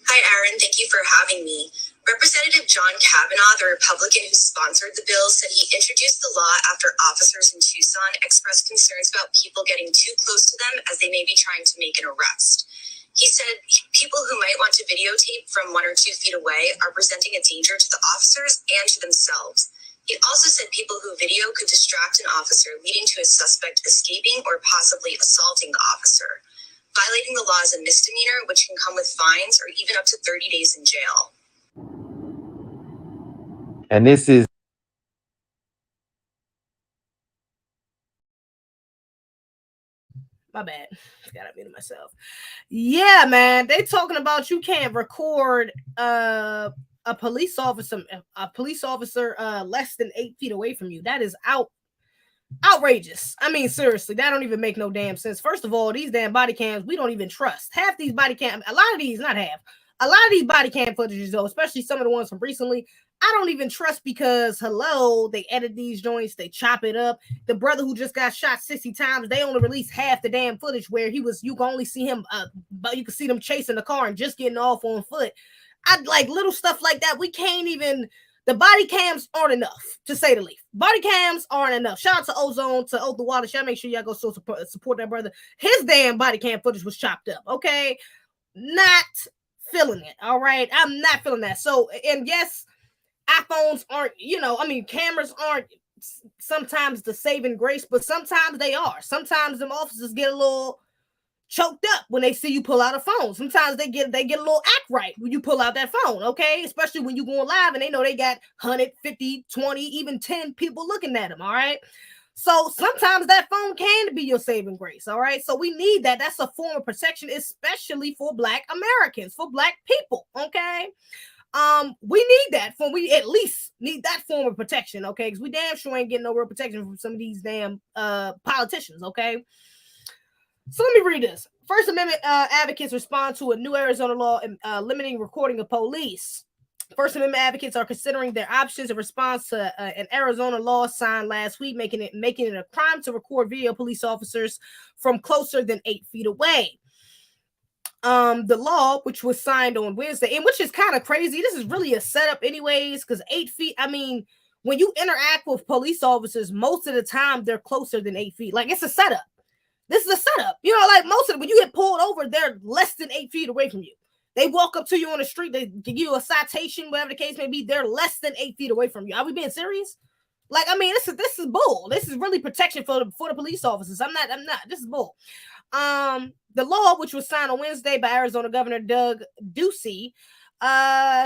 Hi, Aaron. Thank you for having me. Representative John Kavanaugh, the Republican who sponsored the bill, said he introduced the law after officers in Tucson expressed concerns about people getting too close to them as they may be trying to make an arrest. He said people who might want to videotape from 1 or 2 feet away are presenting a danger to the officers and to themselves. He also said people who video could distract an officer, leading to a suspect escaping or possibly assaulting the officer. Violating the law is a misdemeanor, which can come with fines or even up to 30 days in jail. And this is my bad. Gotta mute myself. Yeah, man. They talking about you can't record a police officer less than 8 feet away from you. That is outrageous. I mean, seriously, that don't even make no damn sense. First of all, these damn body cams, we don't even trust. Half these body cam, a lot of these, not half, a lot of these body cam footages, though, especially some of the ones from recently, I don't even trust, because, they edit these joints, they chop it up. The brother who just got shot 60 times, they only released half the damn footage where you can only see him, but you can see them chasing the car and just getting off on foot. I like little stuff like that. We can't even, the body cams aren't enough, to say the least. Body cams aren't enough. Shout out to Ozone, to Oath the Water. Y'all make sure y'all go support that brother. His damn body cam footage was chopped up, okay? Not feeling it, all right? I'm not feeling that. So, and yes, iPhones aren't, cameras aren't sometimes the saving grace, but sometimes they are. Sometimes them officers get a little choked up when they see you pull out a phone. Sometimes they get a little act right when you pull out that phone, okay? Especially when you going live and they know they got 150, 20, even 10 people looking at them, all right? So sometimes that phone can be your saving grace, all right? So we need that. That's a form of protection, especially for Black Americans, for Black people, okay? We need that we at least need that form of protection, okay? Because we damn sure ain't getting no real protection from some of these damn politicians, okay? So let me read this. First Amendment advocates respond to a new Arizona law limiting recording of police. First Amendment advocates are considering their options in response to an Arizona law signed last week, making it a crime to record video police officers from closer than 8 feet away. The law, which was signed on Wednesday, and which is kind of crazy. This is really a setup anyways, because 8 feet, when you interact with police officers, most of the time they're closer than 8 feet. Like, it's a setup. This is a setup. Like most of them, when you get pulled over, they're less than 8 feet away from you. They walk up to you on the street, they give you a citation, whatever the case may be, they're less than 8 feet away from you. Are we being serious? Like, this is bull. This is really protection for the police officers. I'm not. This is bull. The law, which was signed on Wednesday by Arizona Governor Doug Ducey,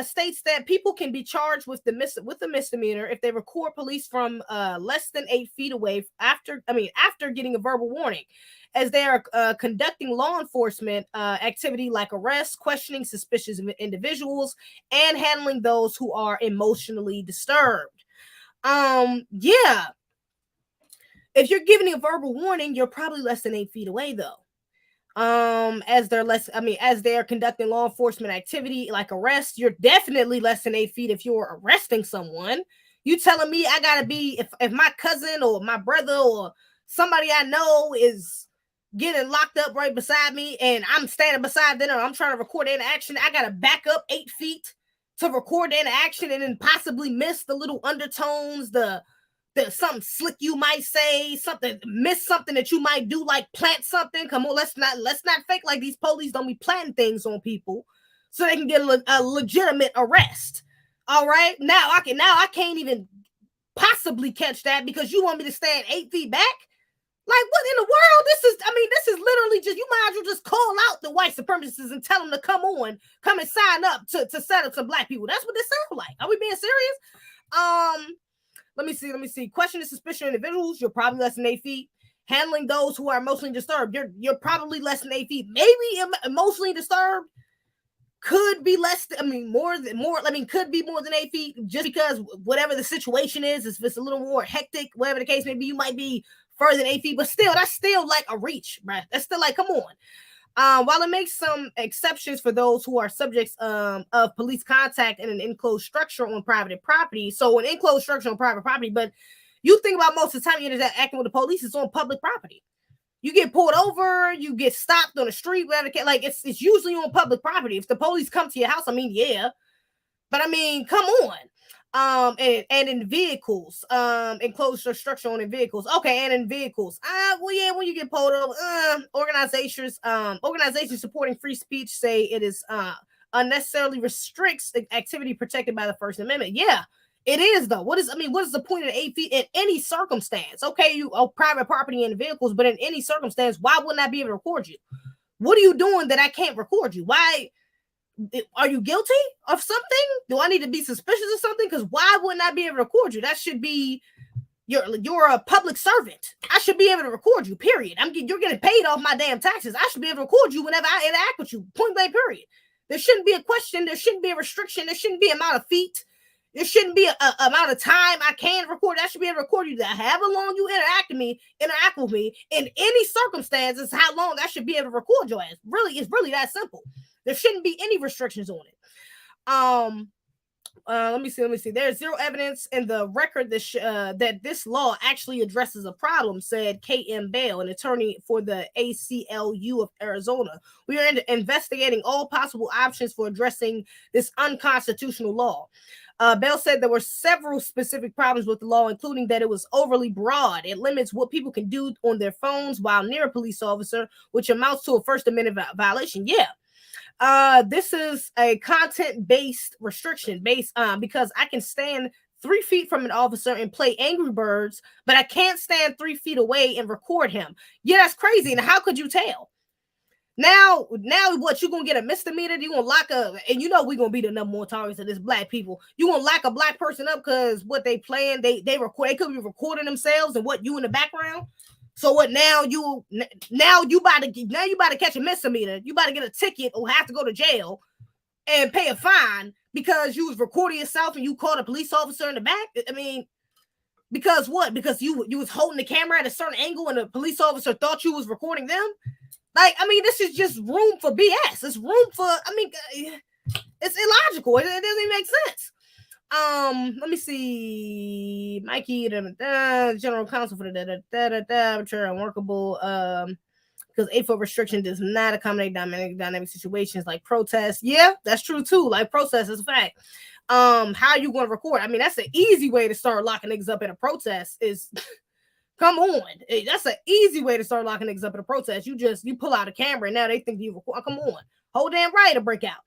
states that people can be charged with a misdemeanor if they record police from less than 8 feet away after getting a verbal warning, as they are conducting law enforcement activity like arrests, questioning suspicious individuals, and handling those who are emotionally disturbed. Yeah. If you're giving a verbal warning, you're probably less than 8 feet away, though. As they're conducting law enforcement activity like arrests, you're definitely less than 8 feet if you're arresting someone. You telling me I gotta be, if my cousin or my brother or somebody I know is getting locked up right beside me and I'm standing beside them or I'm trying to record the interaction, I gotta back up 8 feet to record the interaction and then possibly miss the little undertones, the something slick you might say, miss something that you might do, like plant something. Come on, let's not fake like these police don't be planting things on people so they can get a legitimate arrest. All right, now I can't even possibly catch that because you want me to stand 8 feet back. Like, what in the world? This is literally just, you might as well just call out the white supremacists and tell them to come and sign up to set up some Black people. That's what this sounds like. Are we being serious? Let me see. Questioning suspicious individuals, you're probably less than 8 feet. Handling those who are emotionally disturbed, you're probably less than 8 feet. Maybe emotionally disturbed could be could be more than 8 feet, just because whatever the situation is, if it's a little more hectic, whatever the case may be, you might be further than 8 feet, but still, that's still like a reach, right? That's still like, come on. While it makes some exceptions for those who are subjects of police contact in an enclosed structure on private property, so an enclosed structure on private property, but you think about most of the time you're acting with the police, it's on public property. You get pulled over, you get stopped on the street, whatever. Like it's usually on public property. If the police come to your house, yeah, but come on. And in vehicles, enclosed structure on in vehicles. Okay, and in vehicles. When you get pulled over, organizations supporting free speech say it is unnecessarily restricts activity protected by the First Amendment. Yeah, it is though. What is the point of 8 feet in any circumstance? Okay, you private property and vehicles, but in any circumstance, why wouldn't I be able to record you? What are you doing that I can't record you? Why? Are you guilty of something? Do I need to be suspicious of something? Because why wouldn't I be able to record you? That should be you're a public servant. I should be able to record you, period. You're getting paid off my damn taxes. I should be able to record you whenever I interact with you, point blank, period. There shouldn't be a question. There shouldn't be a restriction. There shouldn't be an amount of feet. There shouldn't be an amount of time I can record. I should be able to record you. That however long you interact with me in any circumstances, how long I should be able to record your ass. Really, it's really that simple. There shouldn't be any restrictions on it. Let me see. There's zero evidence in the record that this law actually addresses a problem, said K.M. Bell, an attorney for the ACLU of Arizona. We are investigating all possible options for addressing this unconstitutional law. Bell said there were several specific problems with the law, including that it was overly broad. It limits what people can do on their phones while near a police officer, which amounts to a First Amendment violation. Yeah. This is a content-based restriction because I can stand 3 feet from an officer and play Angry Birds, but I can't stand 3 feet away and record him. Yeah, that's crazy. And how could you tell? Now what, you gonna get a misdemeanor? You gonna lock up, and you know we're gonna be the number one targets of this black people. You gonna lock a black person up because what they playing, they record, they could be recording themselves and what you in the background. So what, now you about to catch a misdemeanor. You about to get a ticket or have to go to jail and pay a fine because you was recording yourself and you caught a police officer in the back. I mean, because what? Because you was holding the camera at a certain angle and the police officer thought you was recording them. Like, I mean, this is just room for BS. It's room for, I mean, it's illogical. It doesn't even make sense. Let me see. Mikey, general counsel for the arbitrary unworkable, because 8-foot restriction does not accommodate dynamic situations like protests. Yeah, that's true too. Like protests is a fact. How are you going to record? I mean, that's an easy way to start locking niggas up at a protest is come on. That's an easy way to start locking niggas up at a protest. You pull out a camera and now they think you record. Come on. Whole damn right to break out.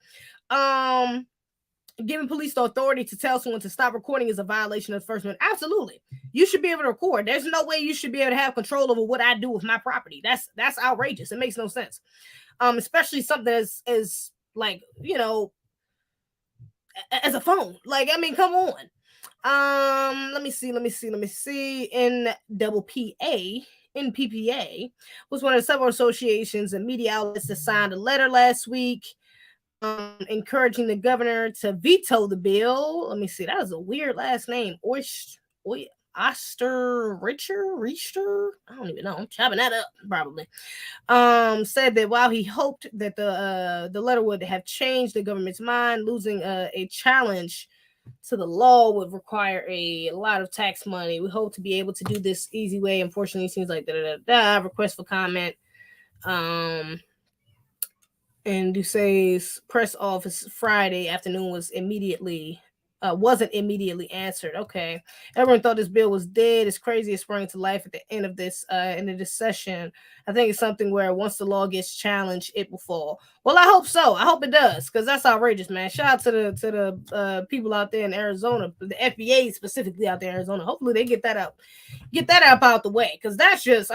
Giving police the authority to tell someone to stop recording is a violation of the First Amendment. Absolutely. You should be able to record. There's no way you should be able to have control over what I do with my property. That's outrageous. It makes no sense. Especially something as like, you know, as a phone. Like, I mean, come on. Let me see. NPPA was one of the several associations and media outlets that signed a letter last week encouraging the governor to veto the bill. Let me see. That was a weird last name. Richter. I don't even know. I'm chopping that up probably. Said that while he hoped that the letter would have changed the government's mind, losing a challenge to the law would require a lot of tax money. We hope to be able to do this easy way. Unfortunately, it seems like request for comment. And Ducey's press office Friday afternoon wasn't immediately answered. Okay. Everyone thought this bill was dead. It's crazy. It sprang to life at the end of this session. I think it's something where once the law gets challenged, it will fall. Well, I hope so. I hope it does, because that's outrageous, man. Shout out to the people out there in Arizona, the FBA specifically out there in Arizona. Hopefully they get that up out the way, because that's just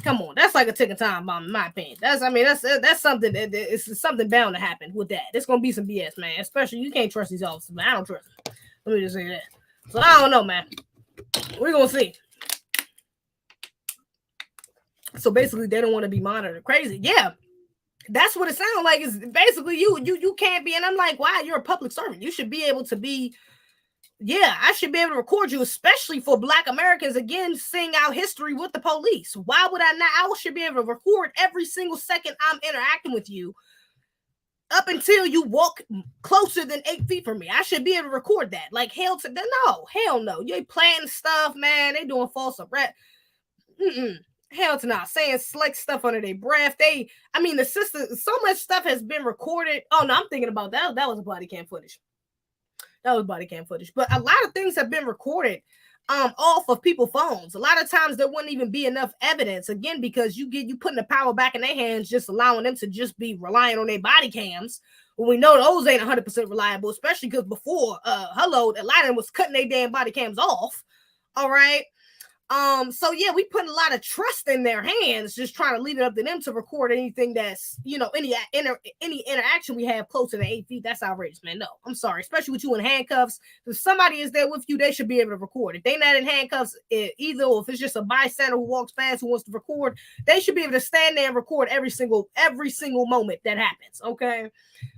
come on, that's like a ticking time bomb in my opinion. That's something it's something bound to happen with that. There's gonna be some BS, man. Especially you can't trust these officers, man. I don't trust them. Let me just say that. So I don't know, man. We're gonna see. So basically, they don't want to be monitored. Crazy, yeah. That's what it sounds like. Is basically you can't be. And I'm like, wow, you're a public servant. You should be able to be. Yeah, I should be able to record you, especially for Black Americans, again, seeing our history with the police. Why would I not? I should be able to record every single second I'm interacting with you up until you walk closer than 8 feet from me. I should be able to record that. Like, hell no. You ain't planting stuff, man. They doing false arrest. Hell to not saying slick stuff under their breath. The system, so much stuff has been recorded. Oh, no, I'm thinking about that. That was body cam footage. But a lot of things have been recorded off of people's phones. A lot of times there wouldn't even be enough evidence, again, because you putting the power back in their hands, just allowing them to just be relying on their body cams. Well, we know those ain't 100% reliable, especially because before, a lot of them was cutting their damn body cams off. All right. So yeah, we put a lot of trust in their hands, just trying to leave it up to them to record anything that's, any interaction we have closer than 8 feet. That's outrageous, man. No, I'm sorry, especially with you in handcuffs. If somebody is there with you, they should be able to record. If they're not in handcuffs, either, or if it's just a bystander who walks past who wants to record, they should be able to stand there and record every single moment that happens. Okay,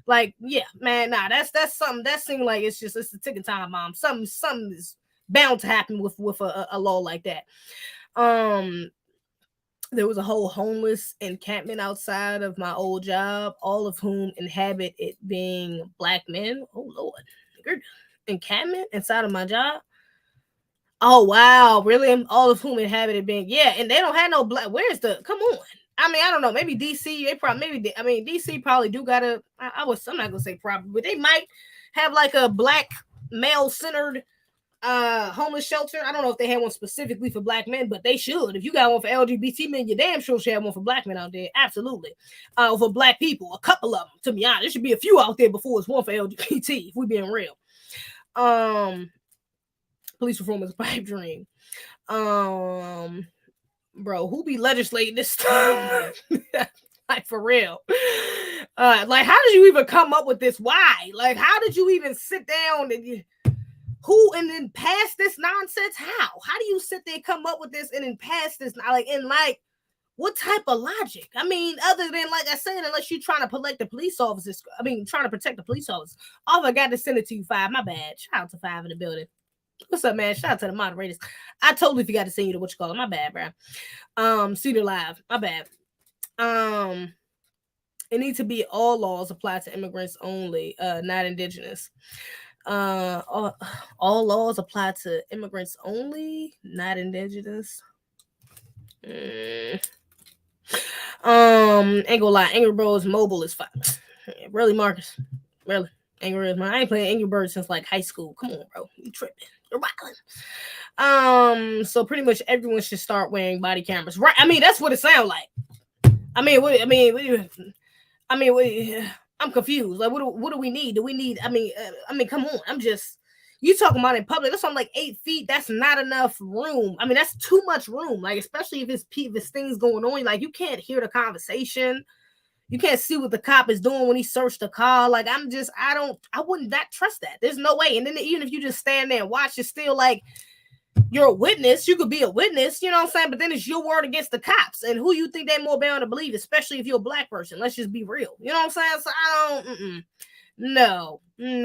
like, yeah, man, nah, that's something that seems like it's a ticking time bomb. Something is bound to happen with a law like that. There was a whole homeless encampment outside of my old job, all of whom inhabit it being Black men. Oh Lord, encampment inside of my job. Oh wow, really? All of whom inhabit it being, yeah, and they don't have no black. Come on, I mean, I don't know. Maybe DC, they probably DC probably do gotta. I'm not gonna say probably, but they might have like a black male centered homeless shelter. I don't know if they have one specifically for black men, but they should. If you got one for LGBT men, you damn sure should have one for black men out there. Absolutely. For black people, a couple of them, to be honest. There should be a few out there before it's one for LGBT, if we being real. Police reform is a pipe dream. Bro, who be legislating this stuff? Like, for real. Like, how did you even come up with this? Why? Like, how did you even sit down and and then pass this nonsense? How do you sit there, come up with this, and then pass this? Like, what type of logic? I mean, other than, like I said, unless you're trying to protect the police officers. Trying to protect the police officers. Oh, I got to send it to you, 5. My bad. Shout out to 5 in the building. What's up, man? Shout out to the moderators. I totally forgot to send you to what you call it. My bad, bro. Cedar Live. My bad. It needs to be all laws apply to immigrants only, not indigenous. All laws apply to immigrants only, not indigenous. Ain't gonna lie, Angry Birds Mobile is fine. Really, Marcus? Really? Angry Birds, man. I ain't playing Angry Birds since like high school. Come on, bro. You tripping. You're wilding. So pretty much everyone should start wearing body cameras. Right. I mean, that's what it sounds like. I'm confused. Like, what do we need? Do we need? Come on. You talking about in public? That's on like 8 feet. That's not enough room. I mean, that's too much room. Like, especially if it's things going on. Like, you can't hear the conversation. You can't see what the cop is doing when he searched the car. Like, I wouldn't not trust that. There's no way. And then even if you just stand there and watch, it's still like you're a witness. You could be a witness, you know what I'm saying? But then it's your word against the cops. And who you think they're more bound to believe, especially if you're a black person. Let's just be real. You know what I'm saying? So No. They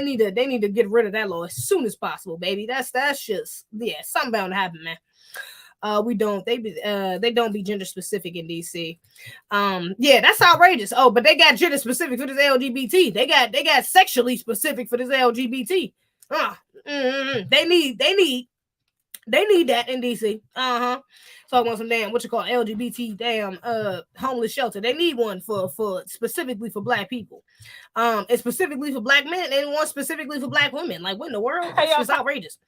need to get rid of that law as soon as possible, baby. That's just something bound to happen, man. They don't be gender specific in DC. That's outrageous. Oh, but they got gender specific for this LGBT. They got sexually specific for this LGBT. They need that in DC. So I want some LGBT homeless shelter. They need one for specifically for black people. And specifically for black men, and one specifically for black women. Like, what in the world? It's just outrageous.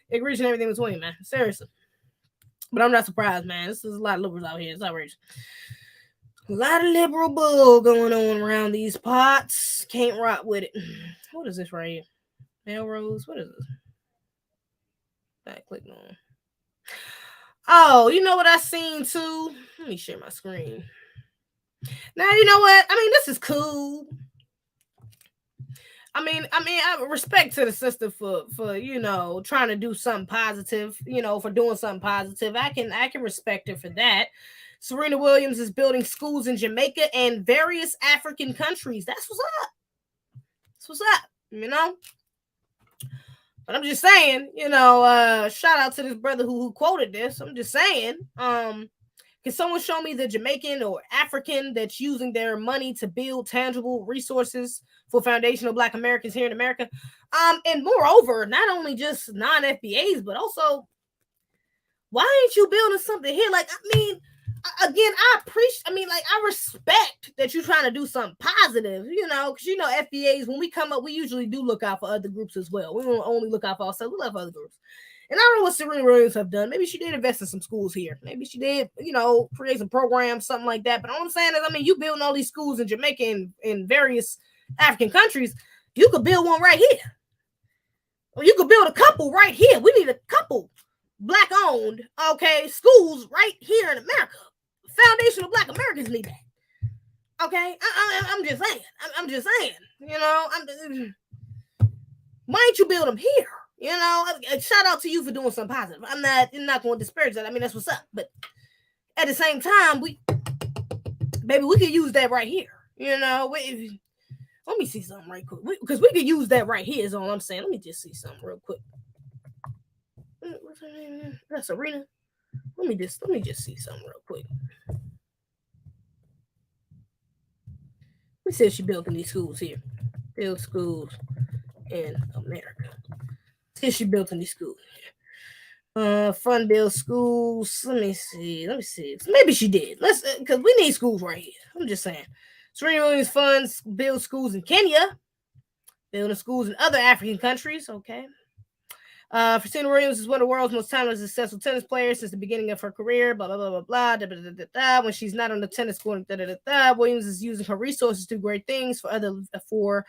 Egregious and everything between, man. Seriously. But I'm not surprised, man. This is a lot of liberals out here. It's outrageous. A lot of liberal bull going on around these pots. Can't rock with it. What is this right here? Melrose? What is this? I clicked on. Oh, you know what I seen too? Let me share my screen. Now, you know what? I mean, this is cool. I respect to the sister for trying to do something positive, for doing something positive. I can respect her for that. Serena Williams is building schools in Jamaica and various African countries. That's what's up. That's what's up, But I'm just saying, shout out to this brother who quoted this. I'm just saying, can someone show me the Jamaican or African that's using their money to build tangible resources for foundational Black Americans here in America? And moreover, not only just non-FBAs, but also, why ain't you building something here? Like, again, I respect that you're trying to do something positive, because, FBAs, when we come up, we usually do look out for other groups as well. We don't only look out for ourselves, we look out for other groups. And I don't know what Serena Williams have done. Maybe she did invest in some schools here. Maybe she did, create some programs, something like that. But all I'm saying is, you building all these schools in Jamaica and in various African countries, you could build one right here. Or you could build a couple right here. We need a couple Black-owned, schools right here in America. Foundational Black Americans need that. Okay? I'm just saying. I'm just saying. Why ain't you build them here? Shout out to you for doing something positive. I'm not going to disparage that. That's what's up. But at the same time, we could use that right here. Let me see something right quick. Because we could use that right here is all I'm saying. Let me just see something real quick. What's her name? That's Serena. Let me just see something real quick. We said she building these schools here. Build schools in America. She built in these schools. Fund build schools. Let me see. Maybe she did. Let's because we need schools right here. I'm just saying. Serena Williams funds build schools in Kenya, building schools in other African countries. Okay. Serena Williams is one of the world's most talented and successful tennis players since the beginning of her career. Blah blah blah blah blah. Da, da, da, da, da. When she's not on the tennis court, da, da, da, da, Williams is using her resources to do great things for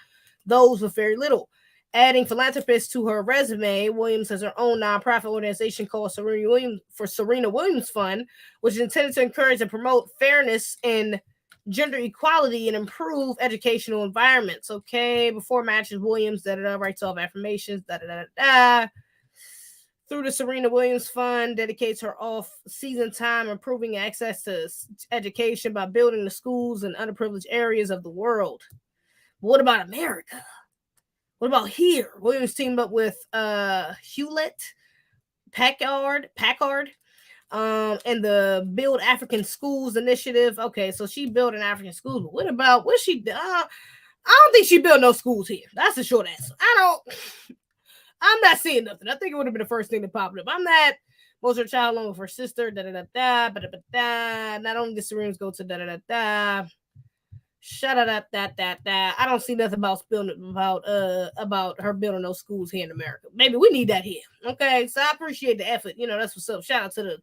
those with very little. Adding philanthropists to her resume, Williams has her own nonprofit organization called Serena Williams Fund, which is intended to encourage and promote fairness and gender equality and improve educational environments. Okay, before matches, Williams writes off affirmations. Through the Serena Williams Fund, dedicates her off-season time improving access to education by building the schools in underprivileged areas of the world. But what about America? What about here? Williams teamed up with Hewlett Packard, and the Build African Schools initiative. Okay, so she building African schools, but what she? I don't think she built no schools here. That's the short answer. I'm not seeing nothing. I think it would have been the first thing that popped up. I'm not. Most of her child along with her sister. Not only did Serena's go to I don't see nothing about her building those schools here in America. Maybe we need that here. Okay, so I appreciate the effort. That's what's up. Shout out to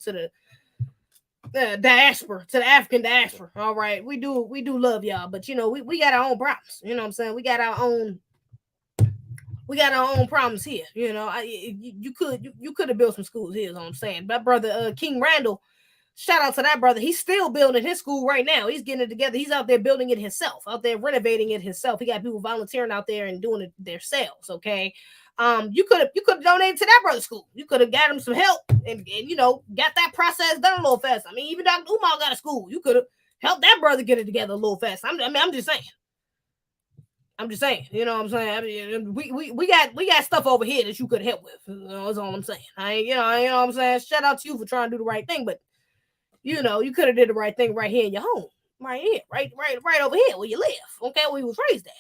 the diaspora, to the African diaspora. All right, we do love y'all, but we got our own problems. You know what I'm saying? We got our own problems here. You could have built some schools here. Is what I'm saying. My brother King Randall. Shout out to that brother. He's still building his school right now. He's getting it together. He's out there building it himself, out there renovating it himself. He got people volunteering out there and doing it themselves. Okay. You could have donated to that brother's school. You could have got him some help and got that process done a little faster. I mean, even Dr. Umar got a school. You could have helped that brother get it together a little faster. I'm just saying. You know what I'm saying? I mean, we got stuff over here that you could help with. That's all I'm saying. You know what I'm saying? Shout out to you for trying to do the right thing, but you could have did the right thing right here in your home, right here, right over here where you live, okay, where you was raised at,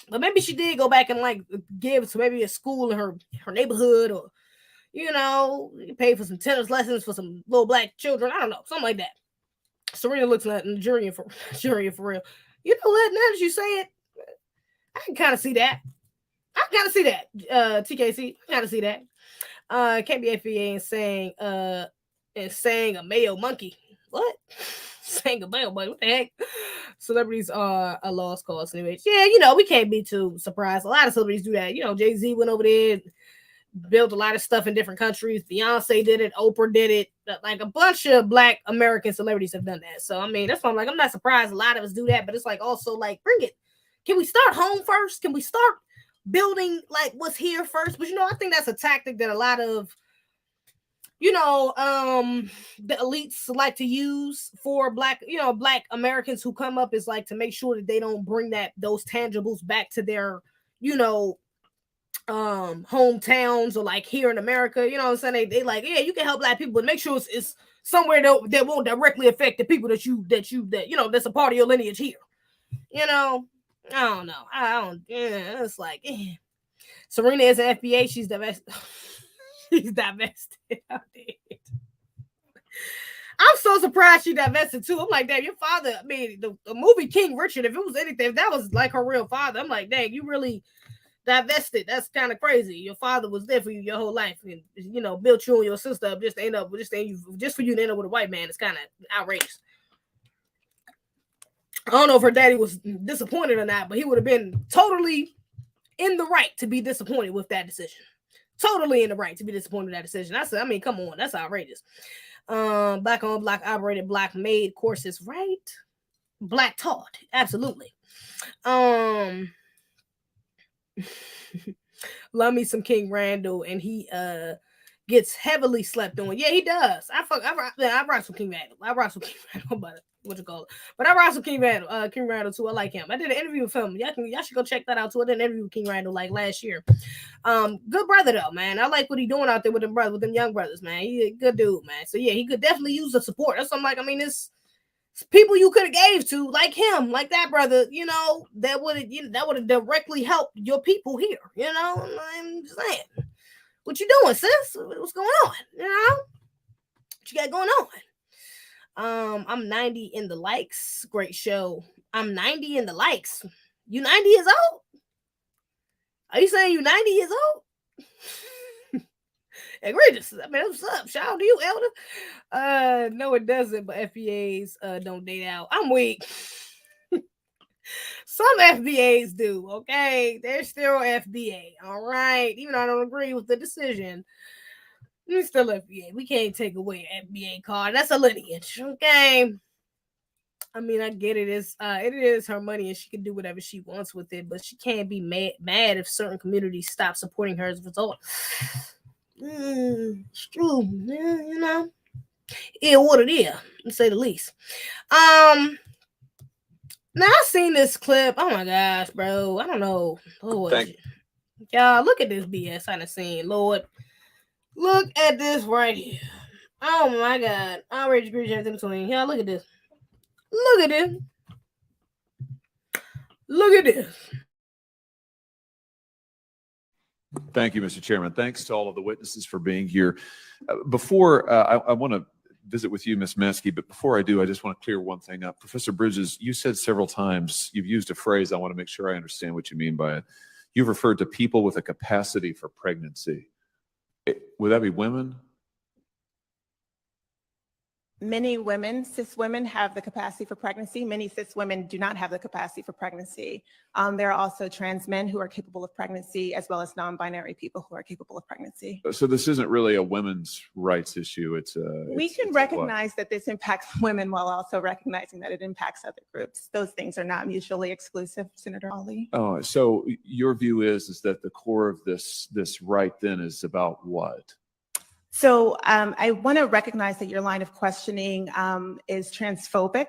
But maybe she did go back and give to maybe a school in her neighborhood, or pay for some tennis lessons for some little black children. I don't know, something like that. Serena looks like Nigerian for real. You know what? Now that you say it, I can kind of see that. TKC, I kind of see that. Can't be FBA and saying a male monkey. What? Saying a male monkey. What the heck? Celebrities are a lost cause anyway. Yeah, we can't be too surprised. A lot of celebrities do that. Jay-Z went over there, built a lot of stuff in different countries. Beyonce did it. Oprah did it. Like a bunch of Black American celebrities have done that. So, I mean, that's why I'm not surprised a lot of us do that. But it's also bring it. Can we start home first? Can we start building what's here first? But, I think that's a tactic that a lot of the elites like to use for Black Americans who come up is to make sure that they don't bring those tangibles back to their, hometowns or here in America. You know what I'm saying? They yeah, you can help Black people, but make sure it's somewhere that won't directly affect the people that's a part of your lineage here. I don't know. It's Serena is an FBA. She's divested. She's divested. I'm so surprised she divested too. I'm like, damn, your father. I mean, the movie King Richard. If it was anything, if that was her real father, I'm like, dang, you really divested. That's kind of crazy. Your father was there for you your whole life, and built you and your sister up just for you to end up with a white man. It's kind of outrageous. I don't know if her daddy was disappointed or not, but he would have been totally in the right to be disappointed with that decision. Totally in the right to be disappointed with that decision. I mean, come on, that's outrageous. Black owned, Black operated, Black made courses, right? Black taught, absolutely. Love me some King Randall, and he gets heavily slept on. Yeah, he does. I rock some King Randall. But what you call it? But I rock some King Randall too. I like him. I did an interview with him. Y'all should go check that out too. I did an interview with King Randall last year. Good brother though, man. I like what he doing out there with them young brothers, man. He a good dude, man. So yeah, he could definitely use the support. That's something I mean, it's people you could have gave to, like him, like that brother, that would have directly helped your people here. I'm just saying. What you doing, sis? What's going on? You know, what you got going on? I'm 90 in the likes. Great show. I'm 90 in the likes. You 90 years old? Are you saying you 90 years old? Egregious. I mean, what's up? Shout out to you, elder. No, it doesn't, but FBAs don't date out. I'm weak. Some FBAs do, okay? They're still FBA, all right? Even though I don't agree with the decision, it's still FBA. We can't take away an FBA card. That's a lineage, okay? I mean, I get it. It is her money and she can do whatever she wants with it, but she can't be mad if certain communities stop supporting her as a result. It's true. Yeah, you know. Yeah, what it is, to say the least. Now I seen this clip. Oh my gosh, bro. I don't know. Lord. Y'all, look at this BS I done seen. Lord. Look at this right here. Oh my God. Outrage egregious in between. Y'all, look at this. Look at this. Look at this. Thank you, Mr. Chairman. Thanks to all of the witnesses for being here. Before I want to visit with you, Ms. Maskey, but before I do, I just want to clear one thing up. Professor Bridges, you said several times, you've used a phrase, I want to make sure I understand what you mean by it. You've referred to people with a capacity for pregnancy. Would that be women? Many women, cis women, have the capacity for pregnancy. Many cis women do not have the capacity for pregnancy. There are also trans men who are capable of pregnancy, as well as non-binary people who are capable of pregnancy. So this isn't really a women's rights issue. We can recognize that this impacts women while also recognizing that it impacts other groups. Those things are not mutually exclusive, Senator Ali. Oh, so your view is that the core of this right then is about what? So I want to recognize that your line of questioning is transphobic,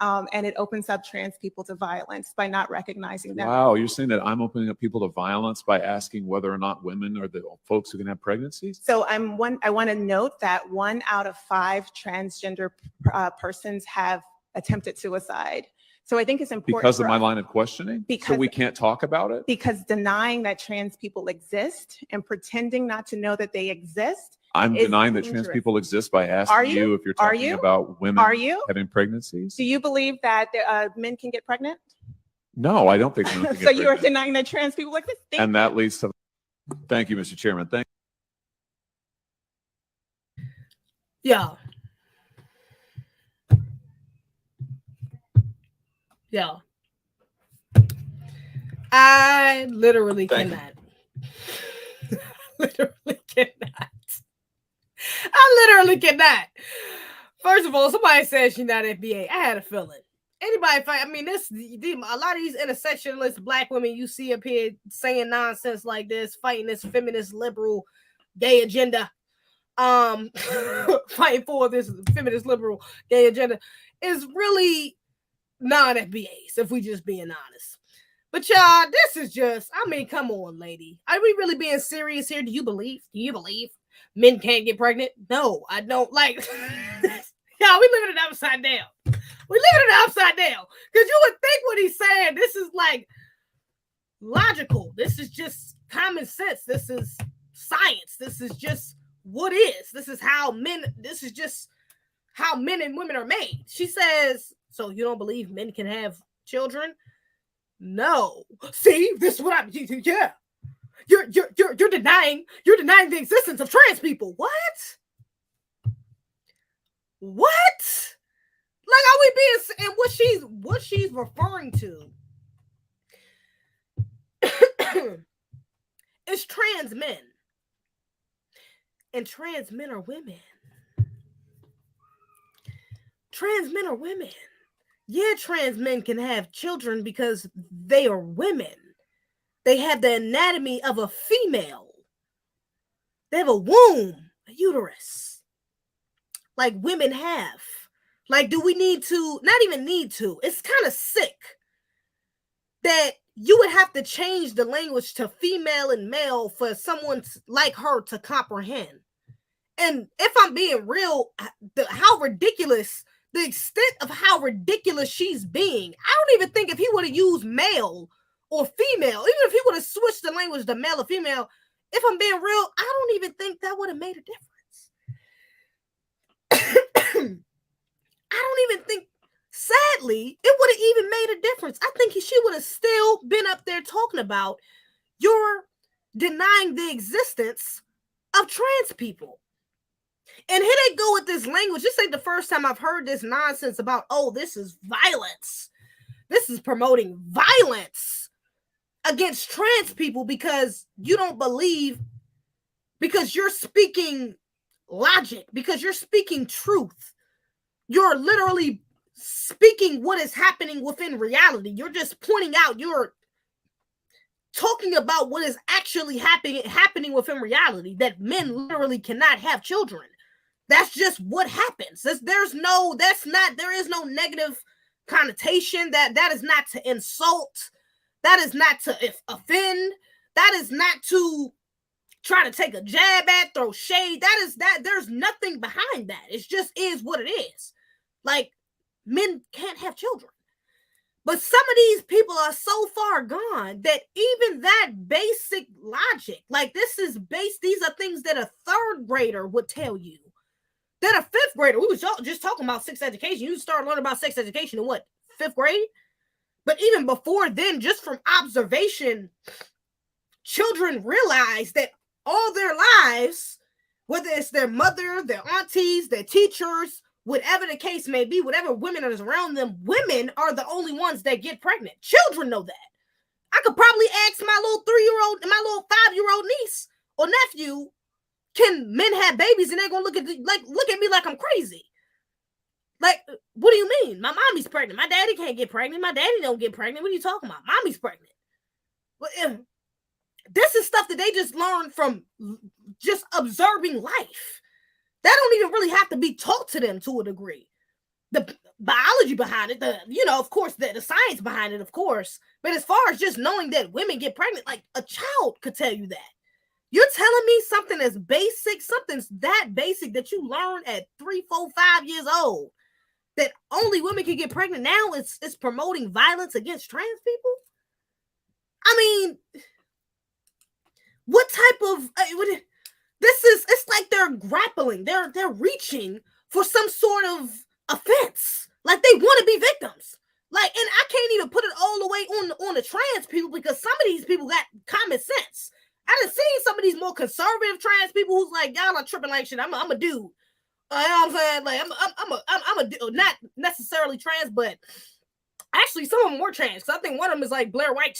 and it opens up trans people to violence by not recognizing that. Wow, you're saying that I'm opening up people to violence by asking whether or not women are the folks who can have pregnancies? So I want to note that 1 out of 5 transgender persons have attempted suicide. So I think it's important because of my line of questioning? So we can't talk about it? Because denying that trans people exist and pretending not to know that they exist. I'm denying that trans people exist by asking you if you're talking about women having pregnancies? Do you believe that men can get pregnant? No, I don't think men can get So pregnant. you are denying that trans people exist? And that leads to... Thank you, Mr. Chairman. Thank Yeah. I literally cannot. Literally cannot. I literally cannot. First of all, somebody said she's not FBA. I had a feeling. Anybody fight? I mean, a lot of these intersectionalist black women you see up here saying nonsense like this, fighting this feminist liberal gay agenda, fighting for this feminist liberal gay agenda, is really non-FBAs, if we just being honest. But y'all, this is just, I mean, come on, lady. Are we really being serious here? Do you believe men can't get pregnant? No, I don't. Like, y'all, we living it upside down. We living it upside down. Because you would think what he's saying, this is like logical. This is just common sense. This is science. This is just what is. This is just how men and women are made. She says, so you don't believe men can have children? No. See, this is what I'm. Yeah, you're denying the existence of trans people. What? Like, are we being? And what she's referring to is trans men, and trans men are women. Trans men are women. Yeah, trans men can have children because they are women. They have the anatomy of a female. They have a womb, a uterus, like women have. Like, do we need to? Not even need to. It's kind of sick that you would have to change the language to female and male for someone like her to comprehend. And if I'm being real, how ridiculous, the extent of how ridiculous she's being. I don't even think if he would have used male or female, even if he would have switched the language to male or female, if I'm being real, I don't even think that would have made a difference. I don't even think, sadly, it would have even made a difference. I think she would have still been up there talking about you're denying the existence of trans people. And here they go with this language. This ain't the first time I've heard this nonsense about, oh, this is violence. This is promoting violence against trans people because you don't believe, because you're speaking logic, because you're speaking truth. You're literally speaking what is happening within reality. You're just pointing out, you're talking about what is actually happening within reality, that men literally cannot have children. That's just what happens. There is no negative connotation. That is not to insult. That is not to offend. That is not to try to take a jab at, throw shade. There's nothing behind that. It just is what it is. Like, men can't have children. But some of these people are so far gone that even that basic logic, like these are things that a third grader would tell you. That a fifth grader, we was just talking about sex education. You start learning about sex education in what, 5th grade? But even before then, just from observation, children realize that all their lives, whether it's their mother, their aunties, their teachers, whatever the case may be, whatever women is around them, women are the only ones that get pregnant. Children know that. I could probably ask my little 3-year-old and my little 5-year-old niece or nephew, can men have babies? And they're gonna look at me like I'm crazy. Like, what do you mean? My mommy's pregnant. My daddy can't get pregnant. My daddy don't get pregnant. What are you talking about? Mommy's pregnant. But this is stuff that they just learned from just observing life. That don't even really have to be taught to them to a degree. The biology behind it, of course, the science behind it, of course. But as far as just knowing that women get pregnant, like a child could tell you that. You're telling me something as basic, something's that basic that you learn at 3, 4, 5 years old, that only women can get pregnant now, it's promoting violence against trans people? I mean, what type of... it's like they're grappling, they're reaching for some sort of offense. Like they want to be victims. Like, and I can't even put it all the way on the trans people, because some of these people got common sense. I done seen some of these more conservative trans people who's like, y'all are tripping like shit. I'm a dude. You know what I'm saying? Like, I'm a dude, not necessarily trans, but actually some of them were trans. Because I think one of them is like Blair White.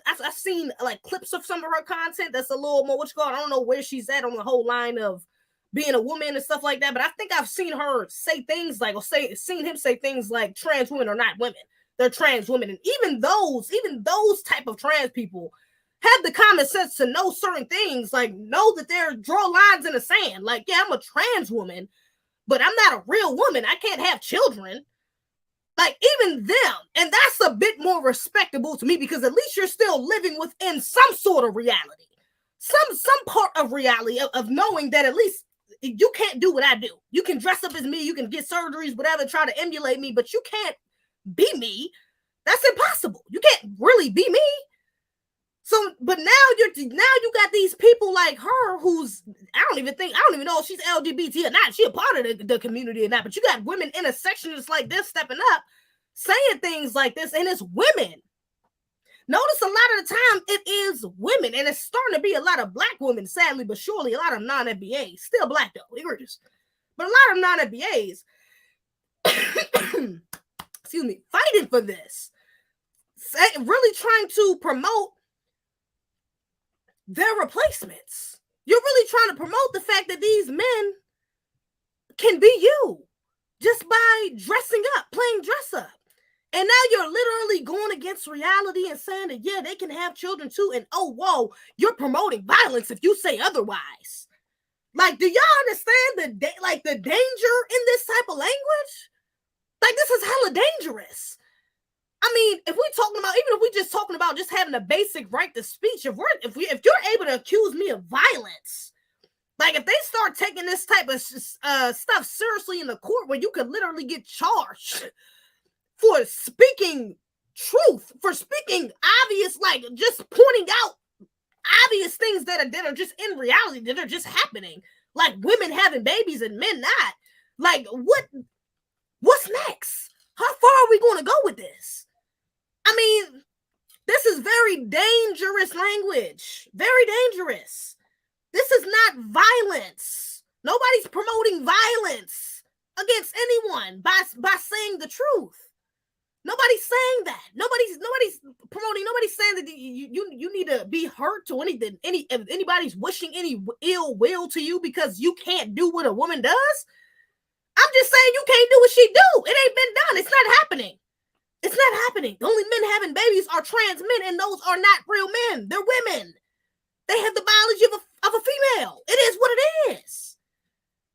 I've seen like clips of some of her content that's a little more, I don't know where she's at on the whole line of being a woman and stuff like that. But I think I've seen her say things like, seen him say things like trans women are not women. They're trans women. And even those type of trans people have the common sense to know certain things, like know that they're draw lines in the sand. Like, yeah, I'm a trans woman, but I'm not a real woman. I can't have children. Like, even them. And that's a bit more respectable to me, because at least you're still living within some sort of reality. Some part of reality of knowing that at least you can't do what I do. You can dress up as me, you can get surgeries, whatever, try to emulate me, but you can't be me. That's impossible. You can't really be me. So, but now you got these people like her who's, I don't even know if she's LGBT or not. She a part of the community or not, but you got women intersectionists like this stepping up, saying things like this, and it's women. Notice a lot of the time it is women, and it's starting to be a lot of black women, sadly, but surely a lot of non-FBAs, still black though, egregious, but a lot of non-FBAs, excuse me, fighting for this, really trying to promote their replacements. You're really trying to promote the fact that these men can be you just by dressing up, playing dress up. And now you're literally going against reality and saying that, yeah, they can have children too. And oh, whoa, you're promoting violence if you say otherwise. Like, do y'all understand the danger in this type of language? Like, this is hella dangerous. I mean, if we just talking about just having a basic right to speech, if you're able to accuse me of violence, like if they start taking this type of stuff seriously in the court, where you could literally get charged for speaking truth, for speaking obvious, like just pointing out obvious things that are just in reality, that are just happening. Like women having babies and men not. Like, what's next? How far are we going to go with this? I mean, this is very dangerous language. Very dangerous. This is not violence. Nobody's promoting violence against anyone by saying the truth. Nobody's saying that. Nobody's promoting. Nobody's saying that you need to be hurt to anything. If anybody's wishing any ill will to you because you can't do what a woman does. I'm just saying you can't do what she do. It ain't been done. It's not happening. It's not happening. The only men having babies are trans men, and those are not real men. They're women. They have the biology of a female. It is what it is.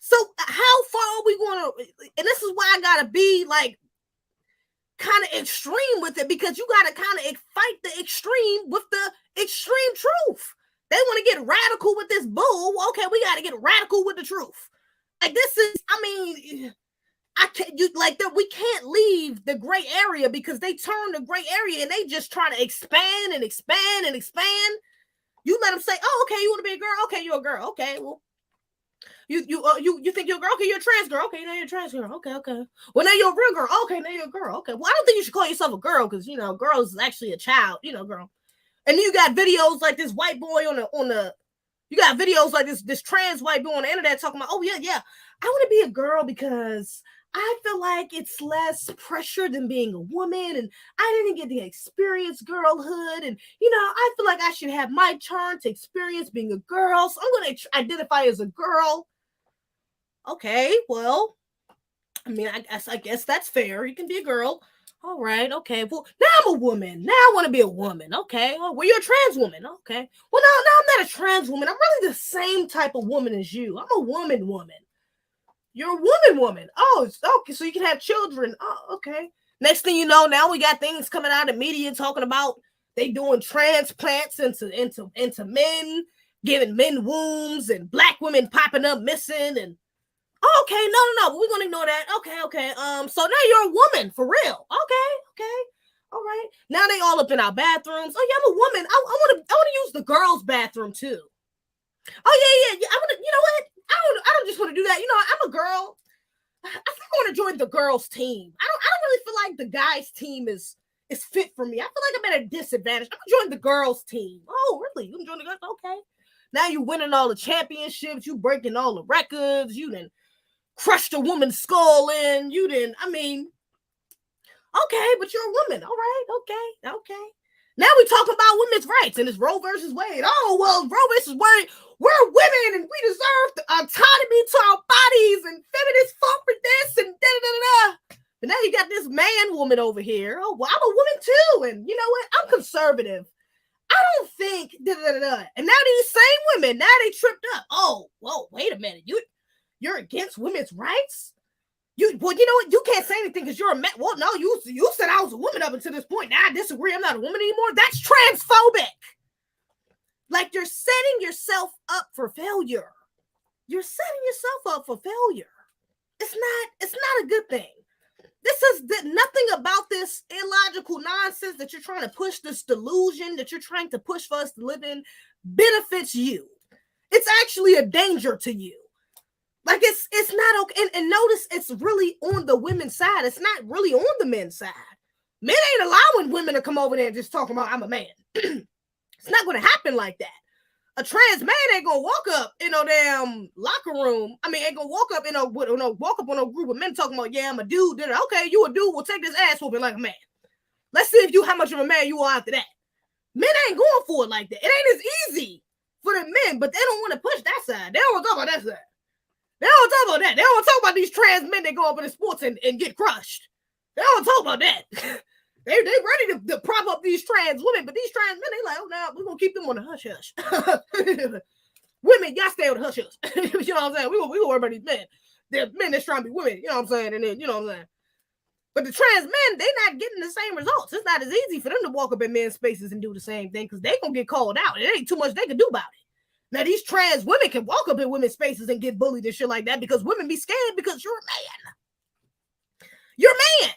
So how far are we going to? And this is why I gotta be like kind of extreme with it, because you gotta kind of fight the extreme with the extreme truth. They want to get radical with this bull. Okay, we got to get radical with the truth. Like this is, I mean, we can't leave the gray area, because they turn the gray area and they just try to expand and expand and expand. You let them say, "Oh, okay, you want to be a girl? Okay, you're a girl. Okay, well, you think you're a girl? Okay, you're a trans girl. Okay, now you're a trans girl. Okay. Well, now you're a real girl. Okay, now you're a girl. Okay. Well, I don't think you should call yourself a girl, because girls is actually a child. Girl. And then you got videos like this white boy you got videos like this trans white boy on the internet talking about, oh yeah, I want to be a girl because I feel like it's less pressure than being a woman, and I didn't get to experience girlhood, and I feel like I should have my turn to experience being a girl, so I'm going to identify as a girl. Okay, well, I mean, I guess that's fair. You can be a girl. All right, okay. Well, now I'm a woman. Now I want to be a woman. Okay. Well, you're a trans woman. Okay. Well, no, I'm not a trans woman. I'm really the same type of woman as you. I'm a woman. You're a woman. Oh, okay. So you can have children. Oh, okay. Next thing you know, now we got things coming out of media talking about they doing transplants into men, giving men wombs, and black women popping up missing, and okay, no, but we're gonna ignore that. Okay. So now you're a woman for real. Okay. All right. Now they all up in our bathrooms. Oh yeah, I'm a woman. I want to use the girls' bathroom too. Oh yeah. I want to. You know what? I don't just want to do that. I'm a girl. I think I want to join the girls' team. I don't really feel like the guys' team is fit for me. I feel like I'm at a disadvantage. I'm gonna join the girls' team. Oh really? You can join the girls? Okay. Now you winning all the championships. You breaking all the records. You done crushed a woman's skull in. You didn't. I mean, okay, but you're a woman. All right. Okay. Now we talking about women's rights, and it's Roe versus Wade. Oh, well, Roe versus Wade, we're women and we deserve the autonomy to our bodies, and feminists fought for this and da-da-da-da. But now you got this man woman over here. Oh, well, I'm a woman too. And you know what? I'm conservative. I don't think da-da-da-da. And now these same women, now they tripped up. Oh, whoa, wait a minute. You're against women's rights? You know what? You can't say anything because you're a man. Well, no, you said I was a woman up until this point. Now I disagree. I'm not a woman anymore. That's transphobic. Like you're setting yourself up for failure. You're setting yourself up for failure. It's not a good thing. This is nothing about this illogical nonsense that you're trying to push, this delusion that you're trying to push for us to live in, benefits you. It's actually a danger to you. Like it's not okay. And notice it's really on the women's side. It's not really on the men's side. Men ain't allowing women to come over there and just talking about I'm a man. It's not going to happen like that. A trans man ain't gonna walk up in no damn locker room. I mean, ain't gonna walk up walk up on a group of men talking about, yeah, I'm a dude. Okay, you a dude. We'll take this ass whooping like a man. Let's see how much of a man you are after that. Men ain't going for it like that. It ain't as easy for the men, but they don't want to push that side. They don't want to talk about that side. They don't talk about that. They don't talk about these trans men that go up in the sports and get crushed. They don't talk about that. they ready to prop up these trans women, but these trans men, they like, oh, no, we're going to keep them on the hush-hush. Women, y'all stay on the hush-hush. You know what I'm saying? We gonna worry about these men. The men that's trying to be women, you know what I'm saying? And then, you know what I'm saying? But the trans men, they not getting the same results. It's not as easy for them to walk up in men's spaces and do the same thing because they going to get called out. It ain't too much they can do about it. Now, these trans women can walk up in women's spaces and get bullied and shit like that because women be scared because you're a man. You're a man.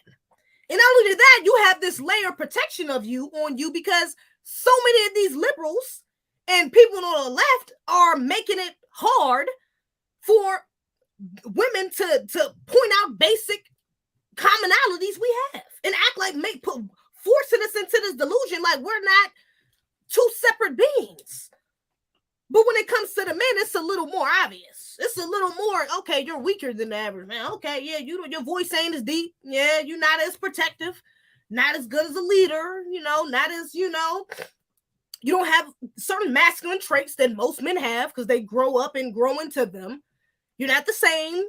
And not only that, you have this layer of protection on you because so many of these liberals And people on the left are making it hard for women to point out basic commonalities we have and act like forcing us into this delusion like we're not two separate beings. But when it comes to the men, it's a little more obvious. It's a little more, okay, you're weaker than the average man. Okay, yeah, your voice ain't as deep. Yeah, you're not as protective, not as good as a leader, not as, you don't have certain masculine traits that most men have because they grow up and grow into them. You're not the same.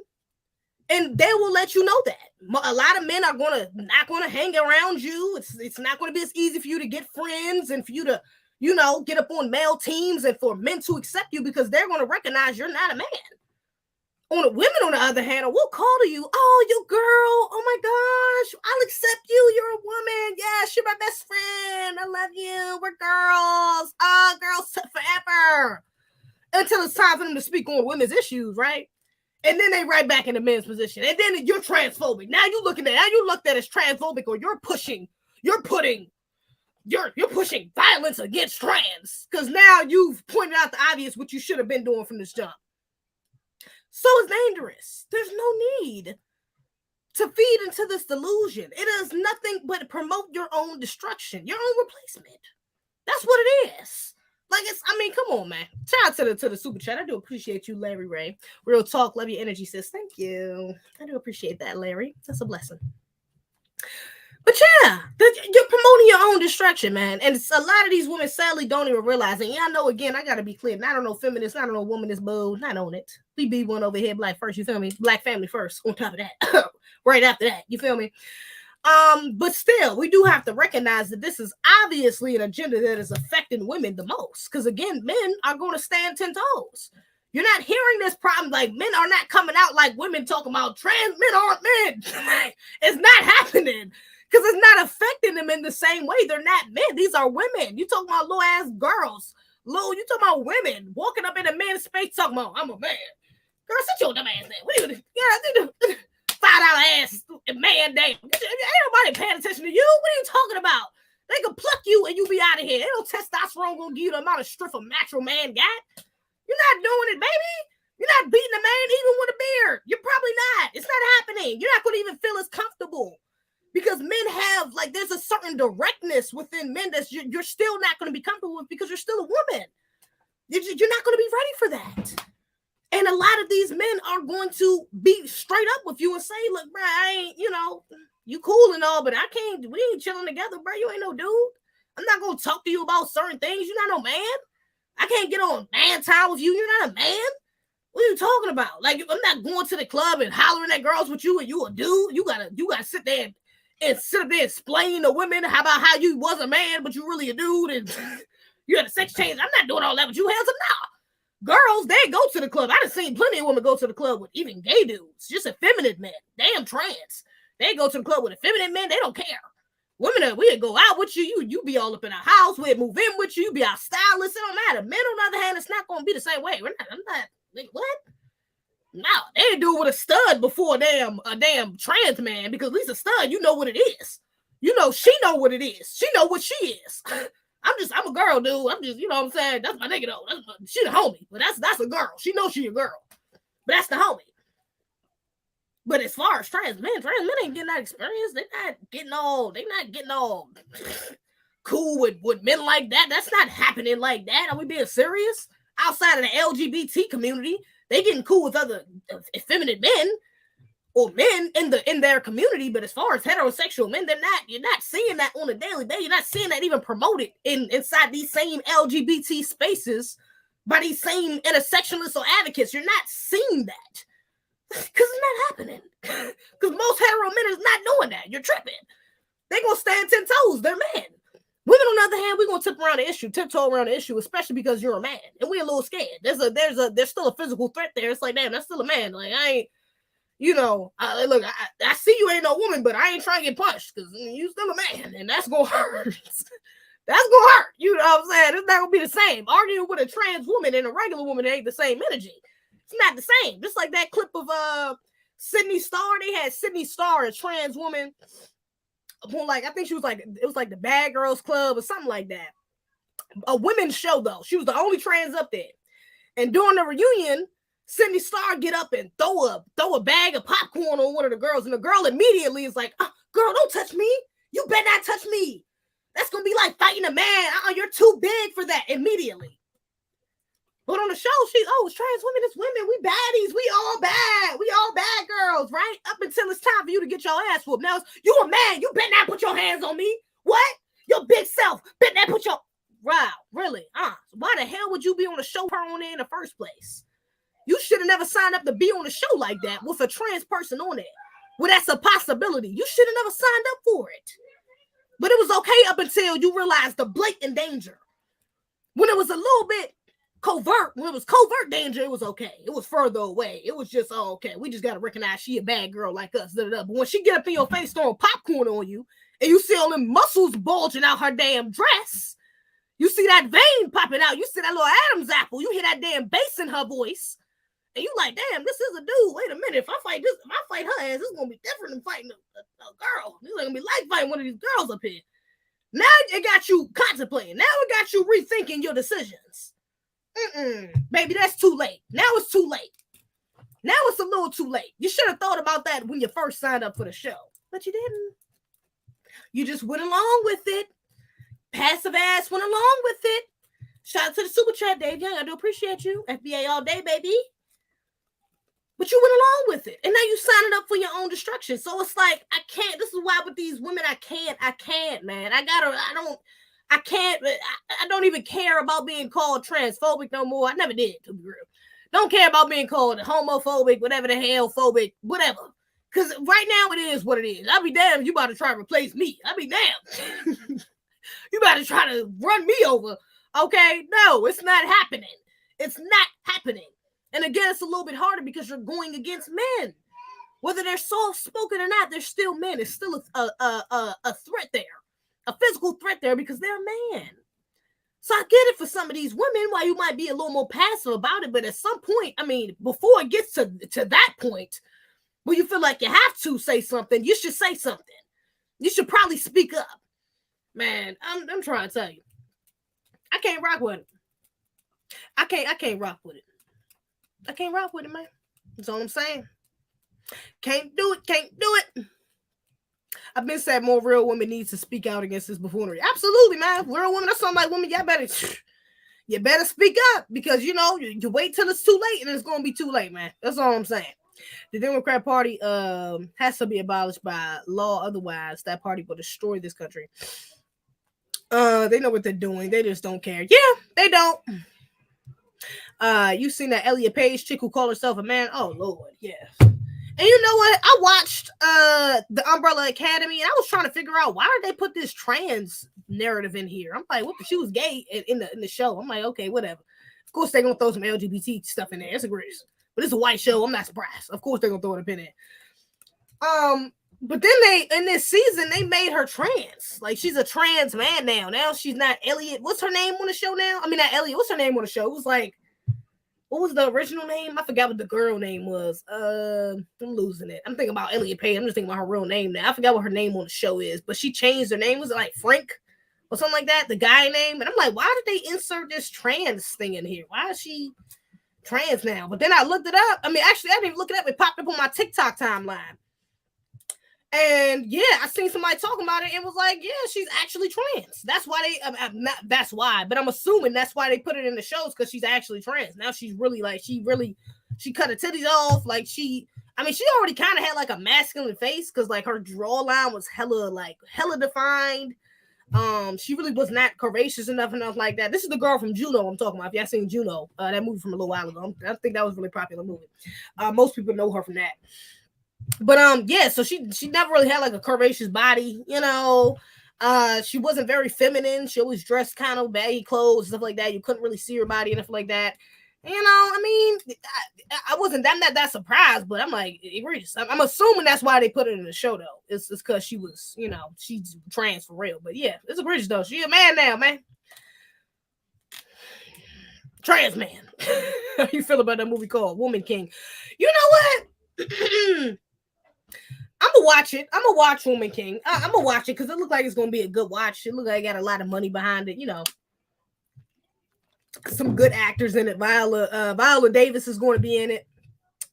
And they will let you know that. A lot of men are not gonna hang around you. It's not gonna be as easy for you to get friends and for you to, get up on male teams and for men to accept you because they're gonna recognize you're not a man. Women, on the other hand, will call to you, oh, you girl, oh my gosh, I'll accept you. You're a woman. Yes, you're my best friend. I love you. We're girls. Girls forever. Until it's time for them to speak on women's issues, right? And then they right back in the men's position. And then you're transphobic. Now you looked at as transphobic, or you're pushing violence against trans. Because now you've pointed out the obvious, what you should have been doing from this jump. So it's dangerous. There's no need to feed into this delusion. It is nothing but promote your own destruction, your own replacement. That's what it is. Come on, man. Shout out to the super chat. I do appreciate you, Larry Ray. Real talk, love your energy, sis. Thank you. I do appreciate that, Larry. That's a blessing. But yeah, you're promoting your own destruction, man. And a lot of these women sadly don't even realize it. Yeah, I know, again, I got to be clear. I don't know feminists, I don't know womanist boo, not on it. We be one over here, black first, you feel me? Black family first, on top of that. Right after that, you feel me? But still, we do have to recognize that this is obviously an agenda that is affecting women the most. Because again, men are going to stand 10 toes. You're not hearing this problem. Like, men are not coming out like women talking about trans men aren't men. It's not happening. Because it's not affecting them in the same way. They're not men. These are women. You talking about little ass girls. You talking about women walking up in a man's space talking about, I'm a man. Girl, sit your dumb ass there. What are you doing? $5 ass man damn. Ain't nobody paying attention to you. What are you talking about? They can pluck you and you be out of here. Ain't no testosterone gonna give you the amount of strength a macho man got. You're not doing it, baby. You're not beating a man even with a beard. You're probably not. It's not happening. You're not gonna even feel as comfortable. Because men have, there's a certain directness within men that you're still not going to be comfortable with because you're still a woman. You're not going to be ready for that. And a lot of these men are going to be straight up with you and say, look, bro, I ain't, you cool and all, but we ain't chilling together, bro. You ain't no dude. I'm not going to talk to you about certain things. You're not no man. I can't get on man time with you. You're not a man. What are you talking about? I'm not going to the club and hollering at girls with you and you a dude. You gotta sit there and sit up there and explain to women about how you was a man, but you really a dude and you had a sex change. I'm not doing all that with you. Hands up now. Girls, they go to the club. I done seen plenty of women go to the club with even gay dudes, just effeminate men. Damn trans. They go to the club with effeminate men. They don't care. Women, we'd go out with you. You be all up in our house. We'd move in with you. You be our stylist. It don't matter. Men, on the other hand, it's not going to be the same way. I'm not. What? No, they didn't do it with a stud before a damn trans man, because at least a stud, you know what it is. She know what it is. She know what she is. I'm a girl, dude. I'm just, you know what I'm saying? That's my nigga, though. She the homie, but that's a girl. She knows she a girl, but that's the homie. But as far as trans men ain't getting that experience. They not getting all cool with men like that. That's not happening like that. Are we being serious? Outside of the LGBT community, they getting cool with other effeminate men or men in their community. But as far as heterosexual men, you're not seeing that on a daily basis. You're not seeing that even promoted inside these same LGBT spaces by these same intersectionalists or advocates. You're not seeing that because it's not happening. Because most hetero men is not doing that. You're tripping. They're gonna stand 10 toes. They're men. Women, on the other hand, we're gonna tiptoe around the issue, especially because you're a man, and we're a little scared. There's still a physical threat there. It's like, damn, that's still a man. Like, I ain't, look, I see you ain't no woman, but I ain't trying to get punched because you still a man, and that's gonna hurt. That's gonna hurt. You know what I'm saying? It's not gonna be the same. Arguing with a trans woman and a regular woman ain't the same energy. It's not the same. Just like that clip of Sydney Starr. They had Sydney Starr, a trans woman. I think she was it was like the Bad Girls Club or something like that. a women's show though. She was the only trans up there. And during the reunion, Cindy Starr get up and throw a bag of popcorn on one of the girls, and the girl immediately is like, oh, "Girl, don't touch me. You better not touch me. That's gonna be like fighting a man. You're too big for that." Immediately. But on the show, it's trans women, it's women. We baddies. We all bad. We all bad girls, right? Up until it's time for you to get your ass whooped. Now, you a man. You better not put your hands on me. What? Your big self. Better not put your... Wow, really? Why the hell would you be on a show her on there in the first place? You should have never signed up to be on a show like that with a trans person on it. Well, that's a possibility. You should have never signed up for it. But it was okay up until you realized the blatant danger. When it was a little bit covert, when it was covert danger, it was okay. It was further away. It was just, oh, okay, we just got to recognize she a bad girl like us. But when she get up in your face throwing popcorn on you, and you see all them muscles bulging out her damn dress, you see that vein popping out, you see that little Adam's apple, you hear that damn bass in her voice, and you like, damn, this is a dude. Wait a minute, if I fight her ass, it's gonna be different than fighting a girl. It's gonna be like fighting one of these girls up here. Now it got you contemplating. Now it got you rethinking your decisions. Baby, that's too late. Now it's too late. Now it's a little too late. You should have thought about that when you first signed up for the show, but you didn't. You just went along with it. Passive ass went along with it. Shout out to the super chat, Dave Young. I do appreciate you. FBA all day, baby. But you went along with it. And now you signing up for your own destruction. So it's like, I can't. This is why with these women, I can't, man. I don't even care about being called transphobic no more. I never did, to be real. Don't care about being called homophobic, whatever the hell, phobic, whatever. Because right now it is what it is. I'll be damned if you about to try to replace me. I'll be damned. You about to try to run me over. Okay? No, it's not happening. It's not happening. And again, it's a little bit harder because you're going against men. Whether they're soft-spoken or not, they're still men. It's still a threat there. A physical threat there because they're a man. So I get it for some of these women why you might be a little more passive about it. But at some point, I mean, before it gets to that point where you feel like you have to say something, you should say something. You should probably speak up. Man, I'm trying to tell you. I can't rock with it. I can't rock with it. I can't rock with it, man. That's all I'm saying. Can't do it. I've been saying more real women need to speak out against this buffoonery. Absolutely, man. Real women, that's something like women, you better speak up because, you know, you wait till it's too late and it's going to be too late, man. That's all I'm saying. The Democrat Party has to be abolished by law. Otherwise, that party will destroy this country. They know what they're doing. They just don't care. Yeah, they don't. You seen that Elliot Page chick who called herself a man? Oh, Lord, yes. And you know what? I watched the Umbrella Academy, and I was trying to figure out why did they put this trans narrative in here. I'm like, what? She was gay in the show. I'm like, okay, whatever. Of course, they're gonna throw some LGBT stuff in there. It's a great, but it's a white show. I'm not surprised. Of course, they're gonna throw it up in there. But then in this season, they made her trans. Like, she's a trans man now. Now she's not Elliot. What's her name on the show now? I mean, not Elliot. What's her name on the show? It was like, what was the original name? I forgot what the girl name was. I'm losing it. I'm thinking about Elliot Page. I'm just thinking about her real name now. I forgot what her name on the show is, but she changed her name. Was it like Frank or something like that? The guy name. And I'm like, why did they insert this trans thing in here? Why is she trans now? But then I looked it up. I mean, actually, I didn't even look it up. It popped up on my TikTok timeline. And yeah, I seen somebody talking about it and was like, yeah, she's actually trans. That's why that's why, but I'm assuming that's why they put it in the shows because she's actually trans. Now she's really like, she cut her titties off. Like she already kind of had like a masculine face because like her jawline was hella defined. She really was not curvaceous enough like that. This is the girl from Juno I'm talking about. If y'all seen Juno, that movie from a little while ago. I think that was a really popular movie. Most people know her from that. But yeah, so she never really had like a curvaceous body, you know. She wasn't very feminine. She always dressed kind of baggy clothes, stuff like that. You couldn't really see her body and stuff like that. You know, I mean, I wasn't that surprised, but I'm like, egregious. I'm assuming that's why they put it in the show though. It's because she was, you know, she's trans for real. But yeah, it's egregious though. She a man now, man. Trans man. How you feel about that movie called Woman King? You know what? I'm gonna watch it. I'm gonna watch Woman King. I'm gonna watch it because it looks like it's gonna be a good watch. It looks like it got a lot of money behind it. You know, some good actors in it. Viola Davis is going to be in it.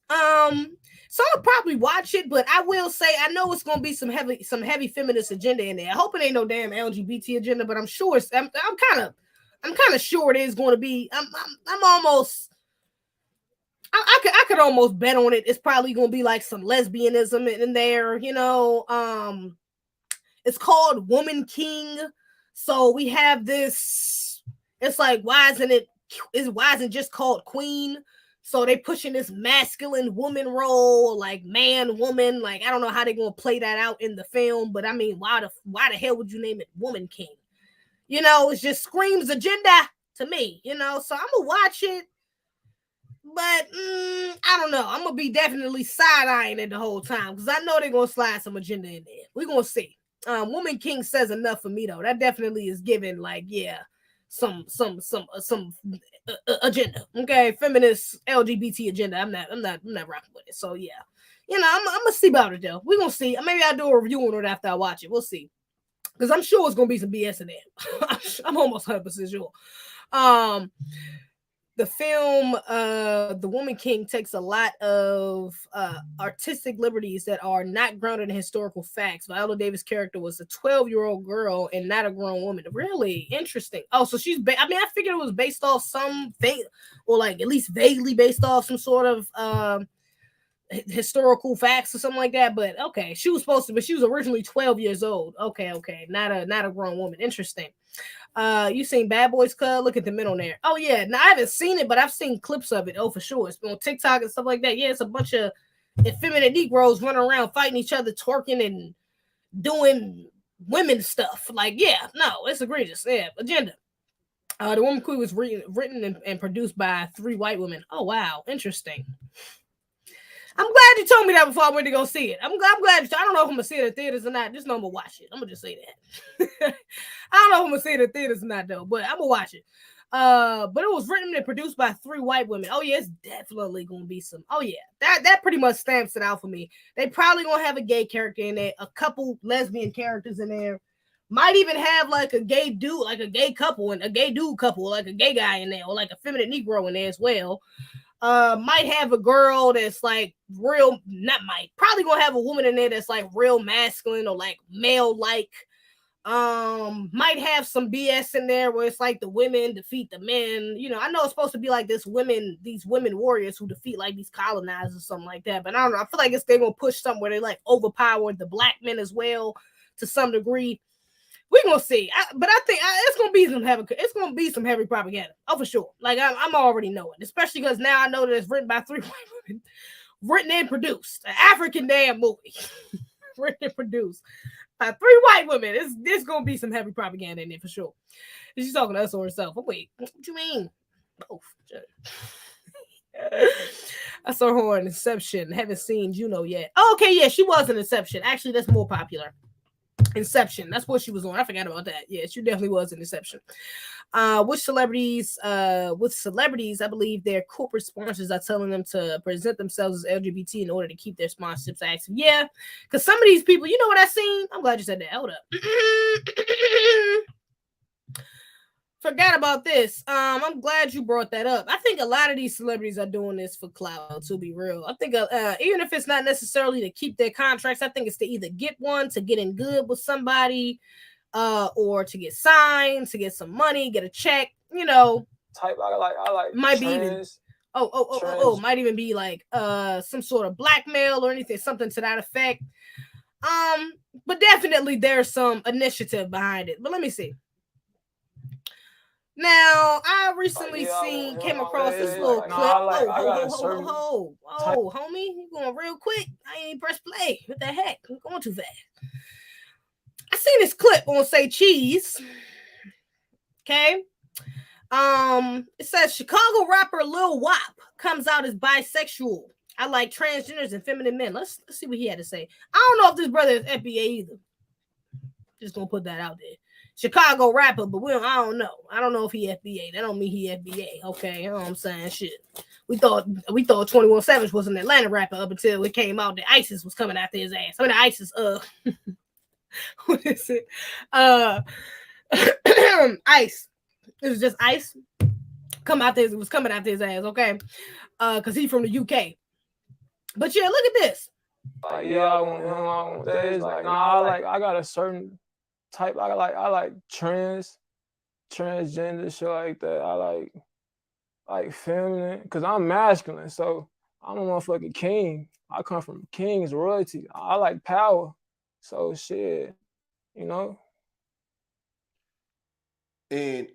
So I'll probably watch it, but I will say I know it's going to be some heavy feminist agenda in there. I hope it ain't no damn LGBT agenda, but I'm sure I'm kind of sure it is going to be. I'm almost. I could almost bet on it. It's probably going to be like some lesbianism in there, you know. It's called Woman King, so we have this. It's like why isn't it just called Queen? So they pushing this masculine woman role, like man, woman. Like I don't know how they're gonna play that out in the film, but I mean, why the hell would you name it Woman King? You know, it just screams agenda to me. You know, so I'm gonna watch it, but I don't know. I'm gonna be definitely side eyeing it the whole time because I know they're gonna slide some agenda in there. We're gonna see. Woman King says enough for me though. That definitely is given like some agenda, okay, feminist LGBT agenda. I'm not rocking with it. So yeah, you know, I'm gonna see about it though. We're gonna see. Maybe I'll do a review on it after I watch it. We'll see, because I'm sure it's gonna be some BS in there. I'm almost 100% sure. The film, The Woman King, takes a lot of artistic liberties that are not grounded in historical facts. Viola Davis' character was a 12-year-old girl and not a grown woman. Really interesting. Oh, so she's, I figured it was based off something, or like at least vaguely based off some sort of historical facts or something like that. But okay, she was originally 12 years old. Okay, not a grown woman. Interesting. You seen Bad Boys Club? Look at the middle there. Oh yeah, now I haven't seen it, but I've seen clips of it. Oh, for sure, it's been on TikTok and stuff like that. Yeah, it's a bunch of effeminate Negroes running around fighting each other, twerking and doing women stuff. Like, yeah, no, it's egregious. Yeah, agenda. The Woman Queen was written and produced by 3 white women. Oh wow, interesting. I'm glad you told me that before I went to go see it. I'm glad. I don't know if I'm gonna see it in theaters or not. Just know I'm gonna watch it. I'm gonna just say that. I don't know if I'm gonna see it in theaters or not though, but I'm gonna watch it. But it was written and produced by 3 white women. Oh yeah, it's definitely gonna be some. Oh yeah, that pretty much stamps it out for me. They probably gonna have a gay character in there, a couple lesbian characters in there. Might even have like a gay dude, like a gay couple and a gay dude couple, like a gay guy in there, or like a feminine Negro in there as well. Might have a girl that's like probably gonna have a woman in there that's like real masculine or like male like. Might have some BS in there where it's like the women defeat the men. You know, I know it's supposed to be like these women warriors who defeat like these colonizers or something like that. But I don't know. I feel like they're gonna push something where they like overpower the black men as well to some degree. We're gonna see, but I think it's gonna be some heavy propaganda. Oh, for sure. Like I'm already knowing, especially because now I know that it's written by 3 white women, written and produced, an African damn movie, written and produced by 3 white women. It's gonna be some heavy propaganda in there for sure. She's talking to us or herself. Oh wait, what you mean? Both. I saw her in Inception. Haven't seen Juno yet. Oh, okay, yeah, she was in Inception. Actually, that's more popular. Inception, that's what she was on. I forgot about that. Yeah, she definitely was in Inception. With celebrities, I believe their corporate sponsors are telling them to present themselves as LGBT in order to keep their sponsorships active. Yeah, because some of these people, you know what I seen? I'm glad you said that. Hold up. Forgot about this. I'm glad you brought that up. I think a lot of these celebrities are doing this for clout, to be real. I think even if it's not necessarily to keep their contracts, I think it's to either get one, to get in good with somebody, or to get signed, to get some money, get a check, you know. Type I like might be even might even be like some sort of blackmail or anything, something to that effect. But definitely there's some initiative behind it. But let me see. Now, I recently came across this little clip. Homie, you going real quick? I ain't press play. What the heck? I'm going too fast. I seen this clip on Say Cheese. Okay. It says Chicago rapper Lil Wop comes out as bisexual. I like transgenders and feminine men. Let's see what he had to say. I don't know if this brother is FBA either. Just gonna put that out there. Chicago rapper, but I don't know. I don't know if he FBA. That don't mean he FBA. Okay, you know what I'm saying? Shit. We thought 21 Savage was an Atlanta rapper up until it came out that ISIS was coming after his ass. I mean, ISIS, what is it? ICE. It was just ICE. was coming after his ass, okay? Because he's from the UK. But yeah, look at this. Like, yeah, I want him, I want this. Like, nah, I got a certain type. I like transgender shit like that. I like feminine, because I'm masculine, so I'm a motherfucking king. I come from king's royalty. I like power. So shit, you know. And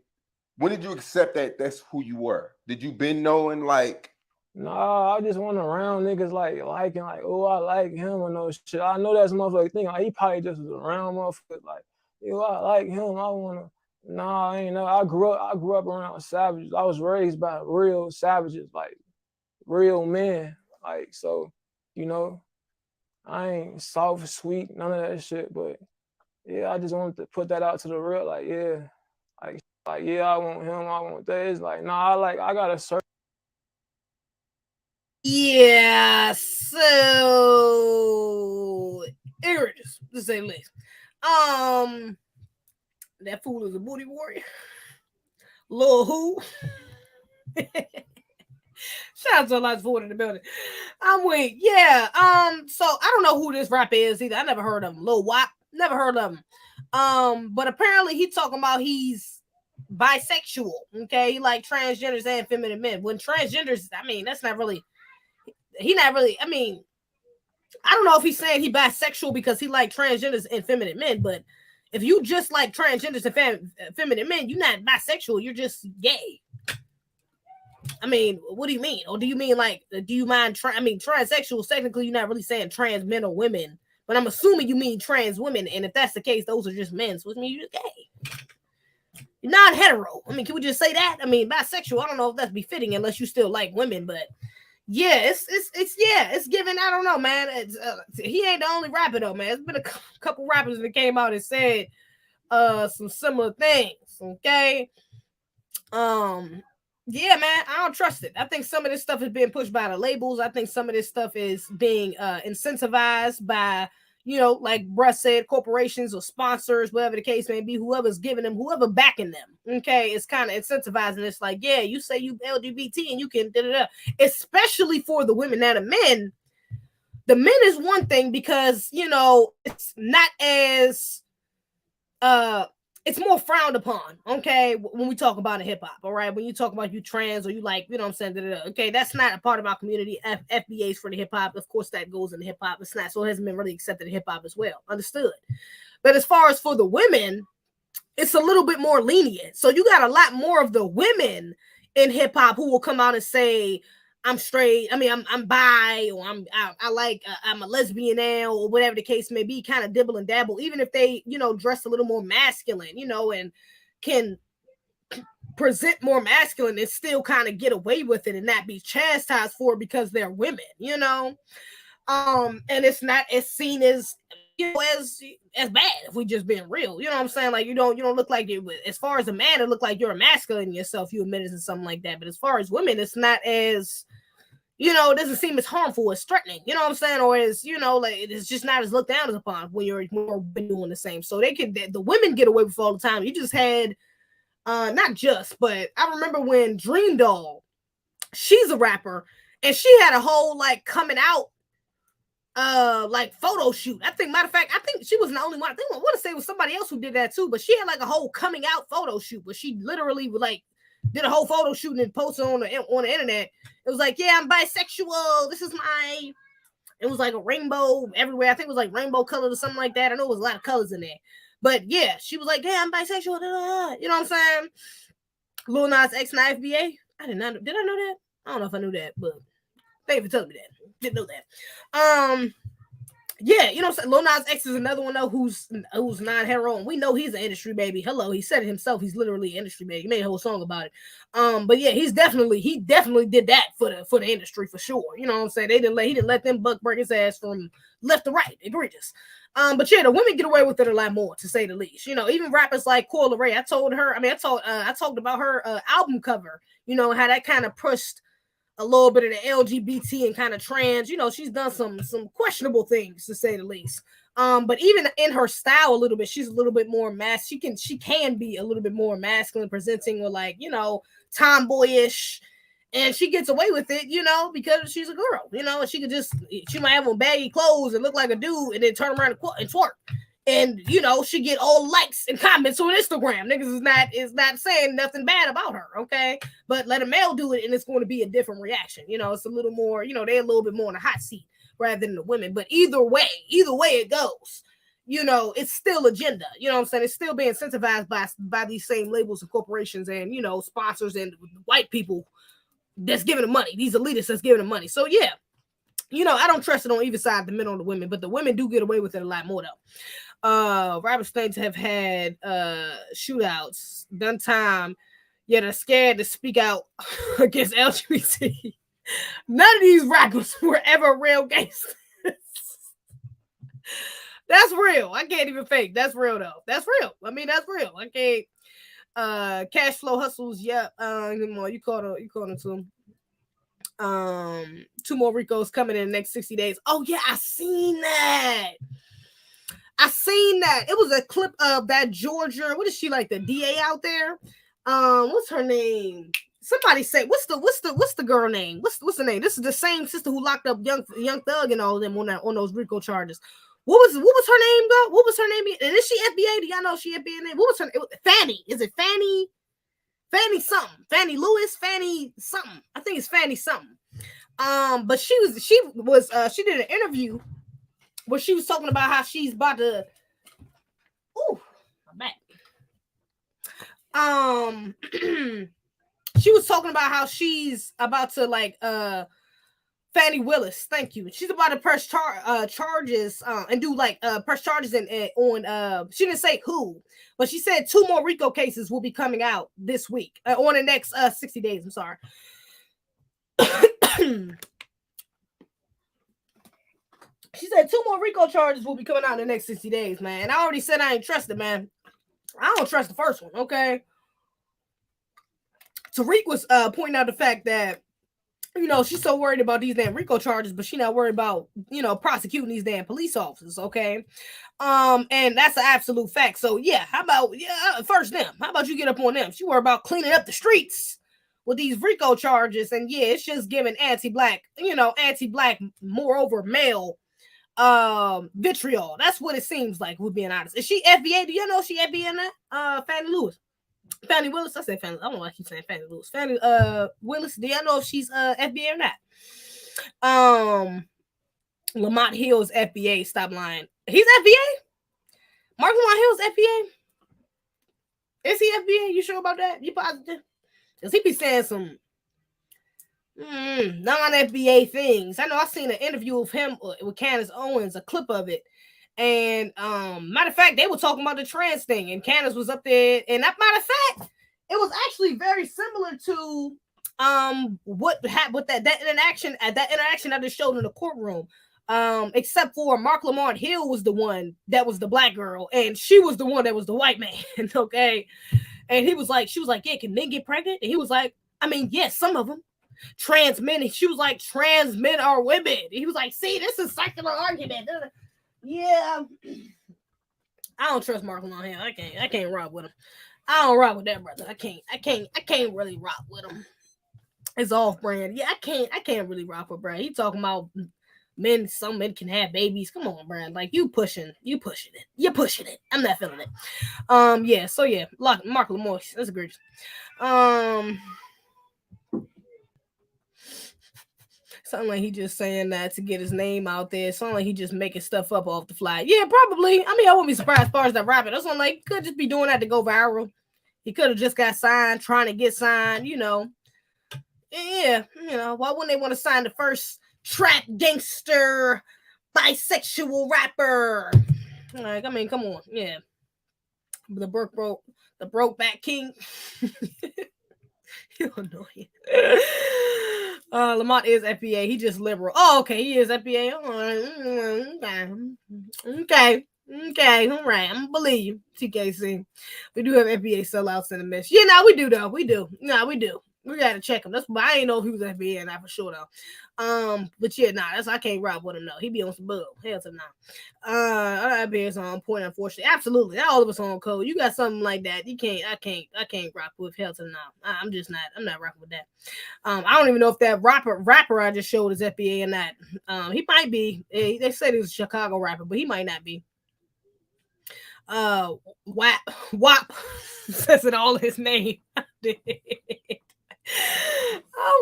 when did you accept that that's who you were? Did you been knowing like? Nah, I just went around niggas liking, oh, I like him or no shit. I know that's motherfucking thing. Like, he probably just was around motherfuckers like, yo, I like him. I wanna. Nah, I ain't know. I grew up around savages. I was raised by real savages, like real men. Like, so, you know, I ain't soft, sweet, none of that shit. But yeah, I just wanted to put that out to the real. Like, yeah, like yeah, I want him. I want that. It's like, nah, I got a certain. Yeah, so egregious, to say the least. That fool is a booty warrior. Lil who? Shout out to a lot of in the building. I'm weak. Yeah. So I don't know who this rapper is either. I never heard of him. Lil Wop. Never heard of him. But apparently he talking about he's bisexual. Okay, he like transgenders and feminine men. When transgenders, I mean, that's not really. He not really. I mean, I don't know if he's saying he bisexual because he like transgenders and feminine men, but if you just like transgenders and feminine men, you're not bisexual. You're just gay. I mean, what do you mean? Or do you mean like, do you mind? Transsexual, technically, you're not really saying trans men or women, but I'm assuming you mean trans women. And if that's the case, those are just men. So it means you're gay. You're not hetero. I mean, can we just say that? I mean, bisexual, I don't know if that's befitting unless you still like women, but yeah, it's given. I don't know, man. He ain't the only rapper though, man. There's been a couple rappers that came out and said some similar things. Okay, yeah, man, I don't trust it. I think some of this stuff is being pushed by the labels. I think some of this stuff is being incentivized by, you know, like Bruh said, corporations or sponsors, whatever the case may be, whoever's giving them, whoever backing them. Okay, it's kind of incentivizing. It's like, yeah, you say you LGBT and you can da-da-da. Especially for the women. Now the men is one thing because, you know, it's not as it's more frowned upon, okay, when we talk about hip hop, all right? When you talk about you trans or you like, you know what I'm saying, da-da-da. Okay, that's not a part of our community. FBAs for the hip hop, of course, that goes in hip hop. It's not, so it hasn't been really accepted in hip hop as well. Understood. But as far as for the women, it's a little bit more lenient. So you got a lot more of the women in hip hop who will come out and say, I'm straight. I mean, I'm bi, or I'm a lesbian now, or whatever the case may be, kind of dibble and dabble, even if they, you know, dress a little more masculine, you know, and can present more masculine and still kind of get away with it and not be chastised for it because they're women, you know. And it's not as seen as, you know, as bad if we just being real. You know what I'm saying? Like you don't look like it. As far as a man, it look like you're masculine yourself. You admit it and something like that. But as far as women, it's not as, you know, it doesn't seem as harmful as threatening. You know what I'm saying? Or as, you know, like it's just not as looked down upon when you're more doing the same. So the women get away with all the time. You just had not just, but I remember when Dream Doll, she's a rapper, and she had a whole like coming out like photo shoot. Matter of fact, I think she wasn't the only one. I want to say it was somebody else who did that too, but she had like a whole coming out photo shoot, but she literally like did a whole photo shoot and posted on the internet. It was like, yeah, I'm bisexual. This is my, it was like a rainbow everywhere. I think it was like rainbow colors or something like that. I know it was a lot of colors in there, but yeah, she was like, yeah, I'm bisexual. You know what I'm saying? Lil Nas X and FBA. Did I know that? I don't know if I knew that, but thank you for telling me that. Didn't know that. Yeah, you know what I'm saying? Lil Nas X is another one though who's non-hetero, and we know he's an industry baby. Hello, he said it himself. He's literally an industry baby. He made a whole song about it. But yeah, he definitely did that for the industry for sure. You know what I'm saying? He didn't let them buck break his ass from left to right. Egregious. But yeah, the women get away with it a lot more, to say the least. You know, even rappers like Coyle Ray. I talked about her album cover. You know how that kind of pushed a little bit of the LGBT and kind of trans, you know, she's done some questionable things, to say the least. But even in her style a little bit, she's a little bit more she can be a little bit more masculine presenting, or like, you know, tomboyish, and she gets away with it, you know, because she's a girl, you know, and she might have on baggy clothes and look like a dude and then turn around and twerk. And, you know, she get all likes and comments on Instagram. Niggas is not saying nothing bad about her, okay? But let a male do it and it's going to be a different reaction. You know, it's a little more, you know, they're a little bit more in the hot seat rather than the women. But either way it goes, you know, it's still agenda. You know what I'm saying? It's still being incentivized by these same labels and corporations and, you know, sponsors and white people that's giving them money. These elitists that's giving them money. So, yeah, you know, I don't trust it on either side, the men or the women. But the women do get away with it a lot more, though. Rapper states have had shootouts, done time, yet are scared to speak out against LGBT. None of these rappers were ever real gangsters. That's real. I can't even fake. That's real though. That's real. I mean, that's real. I can't. Cash flow hustles. Yep. You caught them to them. 2 more Ricos coming in the next 60 days. Oh yeah, I seen that. It was a clip of that Georgia. What is she, like the DA out there? What's her name? Somebody say what's the girl name? What's the name? This is the same sister who locked up young Thug and all of them on those RICO charges. What was her name though? What was her name? And is she FBA? Do y'all know she FBA name? What was her name? Fanny. Is it Fanny? Fanny something. Fanny Lewis. Fanny something. I think it's Fanny something. But she did an interview where she was talking about how she's about to. Ooh, my back. She was talking about how she's about to like Fannie Willis, thank you. She's about to press charges and do like press charges on she didn't say who, but she said 2 more RICO cases will be coming out this week on the next 60 days. I'm sorry. She said 2 more RICO charges will be coming out in the next 60 days, man. And I already said I ain't trusted, man. I don't trust the first one, okay? Tariq was pointing out the fact that, you know, she's so worried about these damn RICO charges, but she's not worried about, you know, prosecuting these damn police officers, okay? And that's an absolute fact. So, yeah, how about, first them? How about you get up on them? She worried about cleaning up the streets with these RICO charges. And, yeah, it's just giving anti-black, moreover, male vitriol. That's what it seems like, we're being honest. Is she FBA? Do you know she FBA in that? Fannie Lewis. Fannie Willis, I said Fannie. I don't know why I keep saying Fannie Lewis. Fannie Willis, do y'all know if she's FBA or not? Lamont Hill's FBA, stop lying. He's FBA? Mark Lamont Hill's FBA? Is he FBA? You sure about that? You positive? Because he be saying some non-FBA things. I know I seen an interview of him with Candace Owens, a clip of it. And matter of fact, they were talking about the trans thing, and Candace was up there. And that matter of fact, it was actually very similar to what happened with that interaction that they showed in the courtroom. Except for Mark Lamont Hill was the one that was the black girl, and she was the one that was the white man. Okay, and she was like, yeah, can men get pregnant? And he was like, I mean, yes, some of them. Trans men. And she was like, trans men are women. And he was like, see, this is secular argument. Yeah, I don't trust Mark Lamont Hill. I can't rock with him. I don't rock with that brother. I can't really rock with him. It's off brand. Yeah, I can't really rock with Brad. He talking about men. Some men can have babies. Come on, Brad. Like you pushing it. I'm not feeling it. Yeah. So yeah, Mark Lamont. That's egregious. Something like he just saying that to get his name out there. Something like he just making stuff up off the fly. Yeah, probably. I mean, I wouldn't be surprised as far as that rapper. That's something like he could just be doing that to go viral. He could have just got signed, trying to get signed, you know. Yeah, you know, why wouldn't they want to sign the first trap gangster bisexual rapper? Like, I mean, come on, yeah. The broke back king. You annoying. Lamont is FBA. He just liberal. Oh, okay. He is FBA. Okay. All right. I'm gonna believe you, TKC. We do have FBA sellouts in the mix. Yeah, no, we do though. We do. No, we do. We gotta check him. That's why I ain't know if he was FBA or not for sure though. But yeah, nah, I can't rock with him though. He be on some bug. Hell to no. FBA is on point, unfortunately. Absolutely, not all of us on code. You got something like that, you can't. I can't rock with. Hell to no. I'm just not. I'm not rocking with that. I don't even know if that rapper I just showed is FBA or not. He might be. They said he was a Chicago rapper, but he might not be. WAP says it all his name. I'm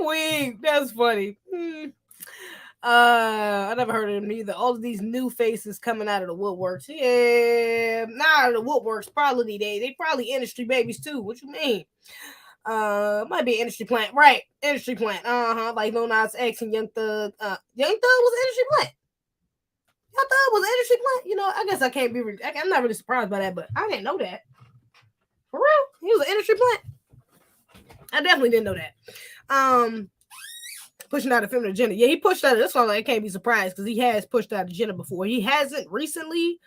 weak. That's funny. I never heard of him either. All of these new faces coming out of the woodworks. Yeah, not out of the woodworks. Probably they probably industry babies too. What you mean? Might be an industry plant, right? Industry plant. Like Lil Nas X and Young Thug. Young Thug was an industry plant. Young Thug was an industry plant. You know, I guess I can't be. I'm not really surprised by that, but I didn't know that. For real, he was an industry plant. I definitely didn't know that. Pushing out a feminine agenda. Yeah, he pushed out. That's why I can't be surprised because he has pushed out agenda before. He hasn't recently,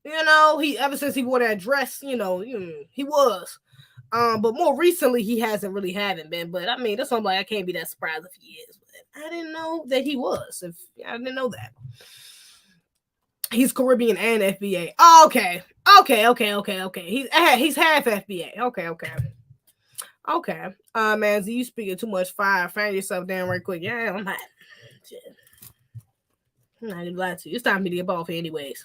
you know. He ever since he wore that dress, you know, he was. But more recently he haven't been. But I mean, that's why I'm like I can't be that surprised if he is. But I didn't know that he was. I didn't know that. He's Caribbean and FBA. Oh, okay. He's half FBA. Okay. Man, you speaking too much fire. Find yourself down right quick. Yeah, I'm not. I'm not even lying to you. It's time for me to get off anyways.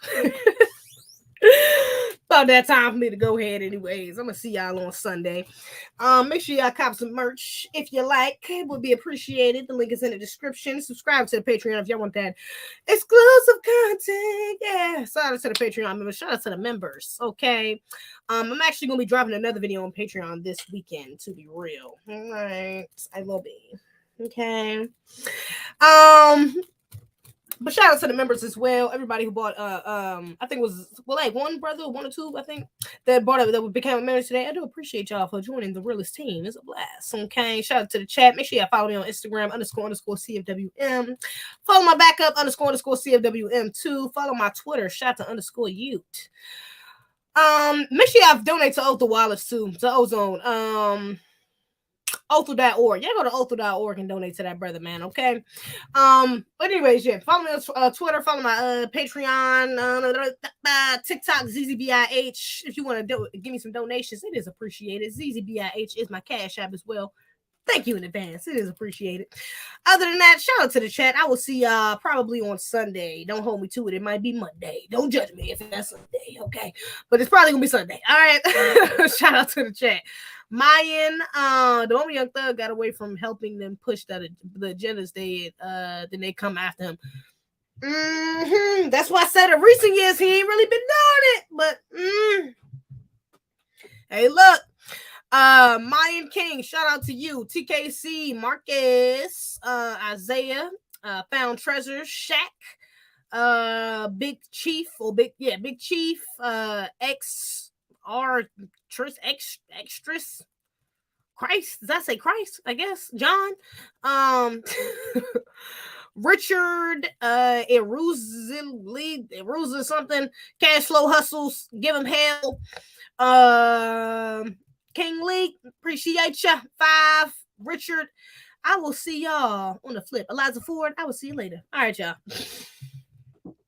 About that time for me to go ahead anyways. I'm gonna see y'all on Sunday. Make sure y'all cop some merch if you like. It would be appreciated. The link is in the description. Subscribe to the Patreon if y'all want that exclusive content. Yeah, shout out to the Patreon members. Shout out to the members. Okay. I'm actually gonna be dropping another video on Patreon this weekend, to be real. All right, I will be. Okay. But shout out to the members as well. Everybody who bought I think it was like one brother, one or two, I think, that bought it that became a member today. I do appreciate y'all for joining the realest team. It's a blast. Okay. Shout out to the chat. Make sure y'all follow me on Instagram __CFWM. Follow my backup __CFWM2. Follow my Twitter, shout to _Ute. Make sure y'all donate to Otho Wallace too, to Ozone. Otho.org. Y'all go to Otho.org and donate to that brother, man. Okay. But anyways, yeah, follow me on Twitter, follow my Patreon, TikTok, zezebih. If you want to give me some donations, it is appreciated. Zezebih is my cash app as well. Thank you in advance. It is appreciated. Other than that, shout out to the chat. I will see y'all probably on Sunday. Don't hold me to it. It might be Monday. Don't judge me if that's Sunday, okay? But it's probably gonna be Sunday. All right. Shout out to the chat. Mayan, the only Young Thug got away from helping them push the agendas then they come after him. That's why I said in recent years he ain't really been doing it. But hey, look. Mayan King, shout out to you. TKC, Marcus, Isaiah, Found Treasure, Shaq, Big Chief, Big Chief, Extras. Christ, does that say Christ? I guess. John, Richard, Eruza something, Cash Flow Hustles, Give him hell. King Lee, appreciate ya. 5, Richard. I will see y'all on the flip. Eliza Ford, I will see you later. All right, y'all.